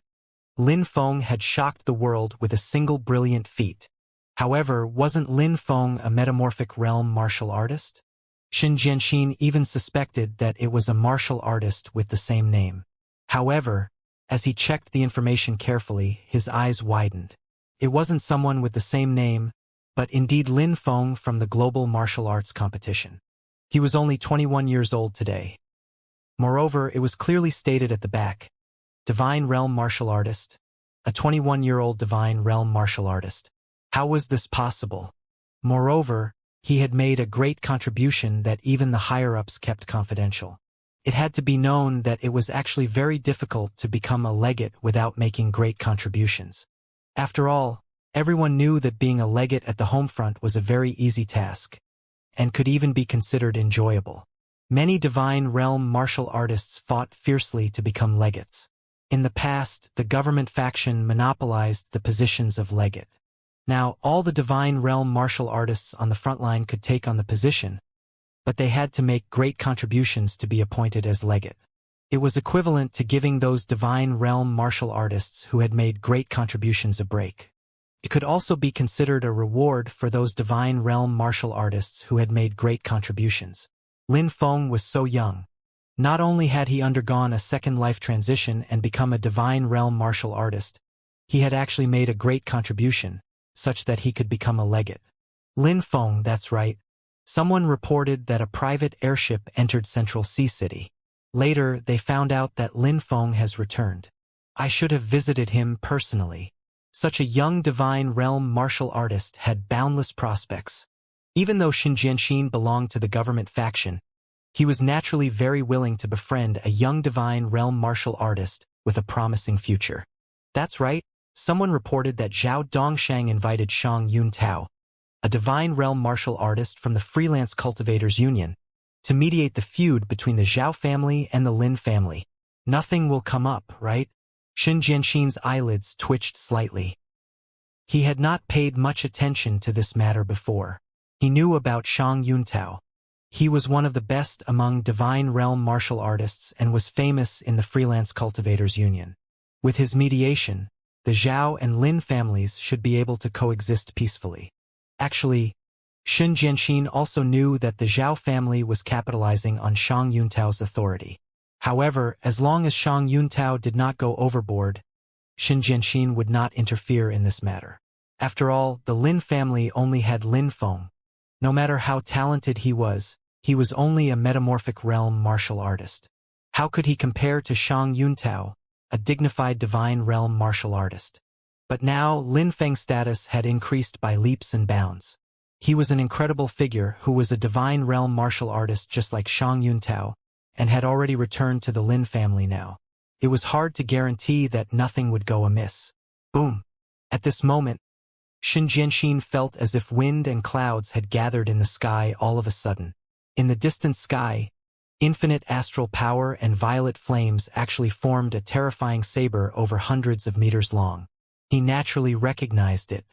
Lin Feng had shocked the world with a single brilliant feat. However, wasn't Lin Feng a metamorphic realm martial artist? Shun Jianxin even suspected that it was a martial artist with the same name. However, As he checked the information carefully, his eyes widened. It wasn't someone with the same name, but indeed Lin Feng from the global martial arts competition. He was only 21 years old today. Moreover, it was clearly stated at the back, Divine Realm Martial Artist. A 21-year-old Divine Realm Martial Artist. How was this possible? Moreover, he had made a great contribution that even the higher-ups kept confidential. It had to be known that it was actually very difficult to become a legate without making great contributions. After all, everyone knew that being a legate at the home front was a very easy task, and could even be considered enjoyable. Many Divine Realm martial artists fought fiercely to become legates. In the past, the government faction monopolized the positions of legate. Now, all the Divine Realm martial artists on the front line could take on the position, but they had to make great contributions to be appointed as legate. It was equivalent to giving those Divine Realm martial artists who had made great contributions a break. It could also be considered a reward for those Divine Realm martial artists who had made great contributions. Lin Feng was so young. Not only had he undergone a second life transition and become a Divine Realm martial artist, he had actually made a great contribution, such that he could become a legate. Lin Feng, that's right. Someone reported that a private airship entered Central Sea City. Later, they found out that Lin Feng has returned. I should have visited him personally. Such a young Divine Realm martial artist had boundless prospects. Even though Xianxia belonged to the government faction, he was naturally very willing to befriend a young Divine Realm martial artist with a promising future. That's right, someone reported that Zhao Dongshang invited Shang Yuntao, a Divine Realm martial artist from the Freelance Cultivators Union, to mediate the feud between the Zhao family and the Lin family. Nothing will come up, right? Xianxia's eyelids twitched slightly. He had not paid much attention to this matter before. He knew about Shang Yuntao. He was one of the best among Divine Realm martial artists and was famous in the Freelance Cultivators Union. With his mediation, the Zhao and Lin families should be able to coexist peacefully. Actually, Xianxia also knew that the Zhao family was capitalizing on Shang Yuntao's authority. However, as long as Shang Yuntao did not go overboard, Xianxia would not interfere in this matter. After all, the Lin family only had Lin Feng. No matter how talented he was only a metamorphic realm martial artist. How could he compare to Shang Yuntao, a dignified Divine Realm martial artist? But now, Lin Feng's status had increased by leaps and bounds. He was an incredible figure who was a Divine Realm martial artist just like Shang Yuntao, and had already returned to the Lin family now. It was hard to guarantee that nothing would go amiss. Boom! At this moment, Xianxia felt as if wind and clouds had gathered in the sky all of a sudden. In the distant sky, infinite astral power and violet flames actually formed a terrifying saber over hundreds of meters long. He naturally recognized it.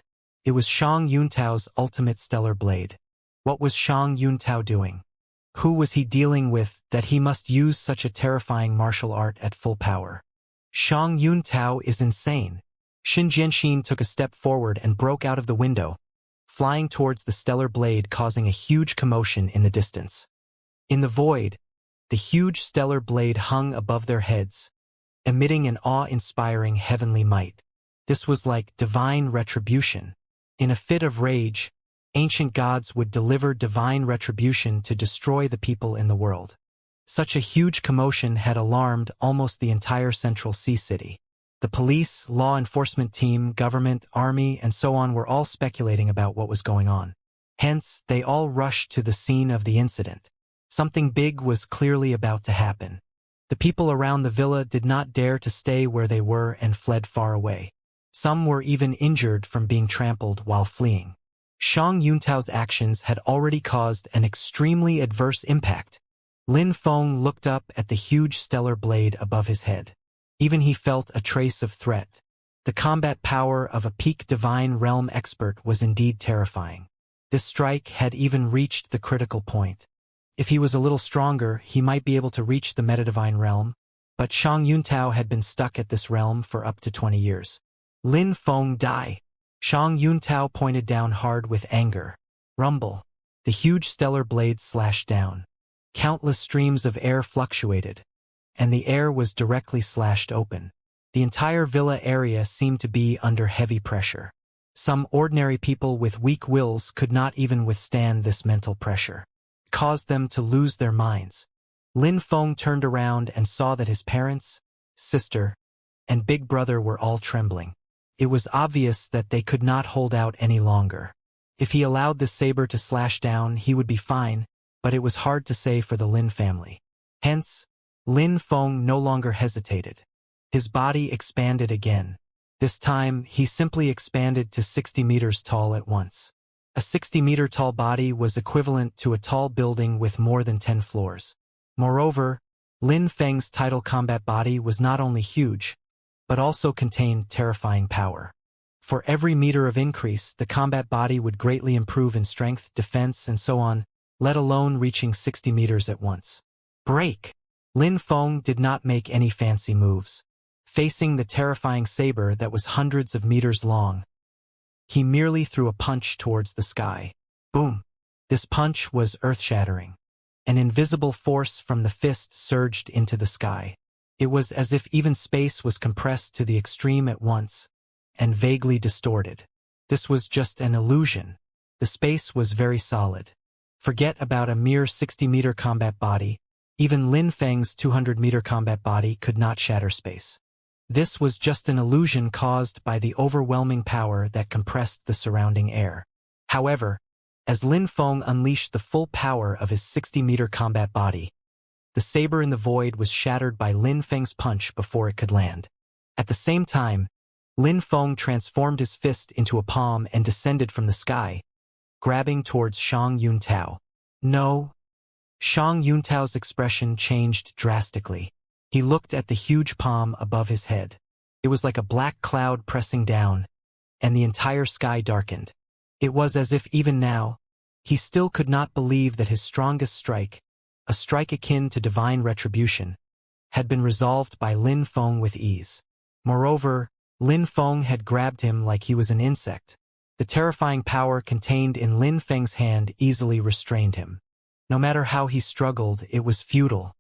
It was Shang Yuntao's ultimate stellar blade. What was Shang Yuntao doing? Who was he dealing with that he must use such a terrifying martial art at full power? Shang Yuntao is insane. Xianxia took a step forward and broke out of the window, flying towards the stellar blade, causing a huge commotion in the distance. In the void, the huge stellar blade hung above their heads, emitting an awe-inspiring heavenly might. This was like divine retribution. In a fit of rage, ancient gods would deliver divine retribution to destroy the people in the world. Such a huge commotion had alarmed almost the entire Central Sea City. The police, law enforcement team, government, army, and so on were all speculating about what was going on. Hence, they all rushed to the scene of the incident. Something big was clearly about to happen. The people around the villa did not dare to stay where they were and fled far away. Some were even injured from being trampled while fleeing. Shang Yuntao's actions had already caused an extremely adverse impact. Lin Feng looked up at the huge stellar blade above his head. Even he felt a trace of threat. The combat power of a peak Divine Realm expert was indeed terrifying. This strike had even reached the critical point. If he was a little stronger, he might be able to reach the Metadivine Realm, but Shang Yuntao had been stuck at this realm for up to 20 years. Lin Feng die. Shang Yuntao pointed down hard with anger. Rumble. The huge stellar blade slashed down. Countless streams of air fluctuated, and the air was directly slashed open. The entire villa area seemed to be under heavy pressure. Some ordinary people with weak wills could not even withstand this mental pressure. It caused them to lose their minds. Lin Feng turned around and saw that his parents, sister, and big brother were all trembling. It was obvious that they could not hold out any longer. If he allowed the saber to slash down, he would be fine, but it was hard to say for the Lin family. Hence, Lin Feng no longer hesitated. His body expanded again. This time, he simply expanded to 60 meters tall at once. A 60-meter tall body was equivalent to a tall building with more than 10 floors. Moreover, Lin Feng's tidal combat body was not only huge, but also contained terrifying power. For every meter of increase, the combat body would greatly improve in strength, defense, and so on, let alone reaching 60 meters at once. Break! Lin Feng did not make any fancy moves. Facing the terrifying saber that was hundreds of meters long, he merely threw a punch towards the sky. Boom! This punch was earth-shattering. An invisible force from the fist surged into the sky. It was as if even space was compressed to the extreme at once, and vaguely distorted. This was just an illusion. The space was very solid. Forget about a mere 60-meter combat body. Even Lin Feng's 200-meter combat body could not shatter space. This was just an illusion caused by the overwhelming power that compressed the surrounding air. However, as Lin Feng unleashed the full power of his 60-meter combat body, the saber in the void was shattered by Lin Feng's punch before it could land. At the same time, Lin Feng transformed his fist into a palm and descended from the sky, grabbing towards Shang Yuntao. No. Shang Yuntao's expression changed drastically. He looked at the huge palm above his head. It was like a black cloud pressing down, and the entire sky darkened. It was as if even now, he still could not believe that his strongest strike, a strike akin to divine retribution, had been resolved by Lin Feng with ease. Moreover, Lin Feng had grabbed him like he was an insect. The terrifying power contained in Lin Feng's hand easily restrained him. No matter how he struggled, it was futile.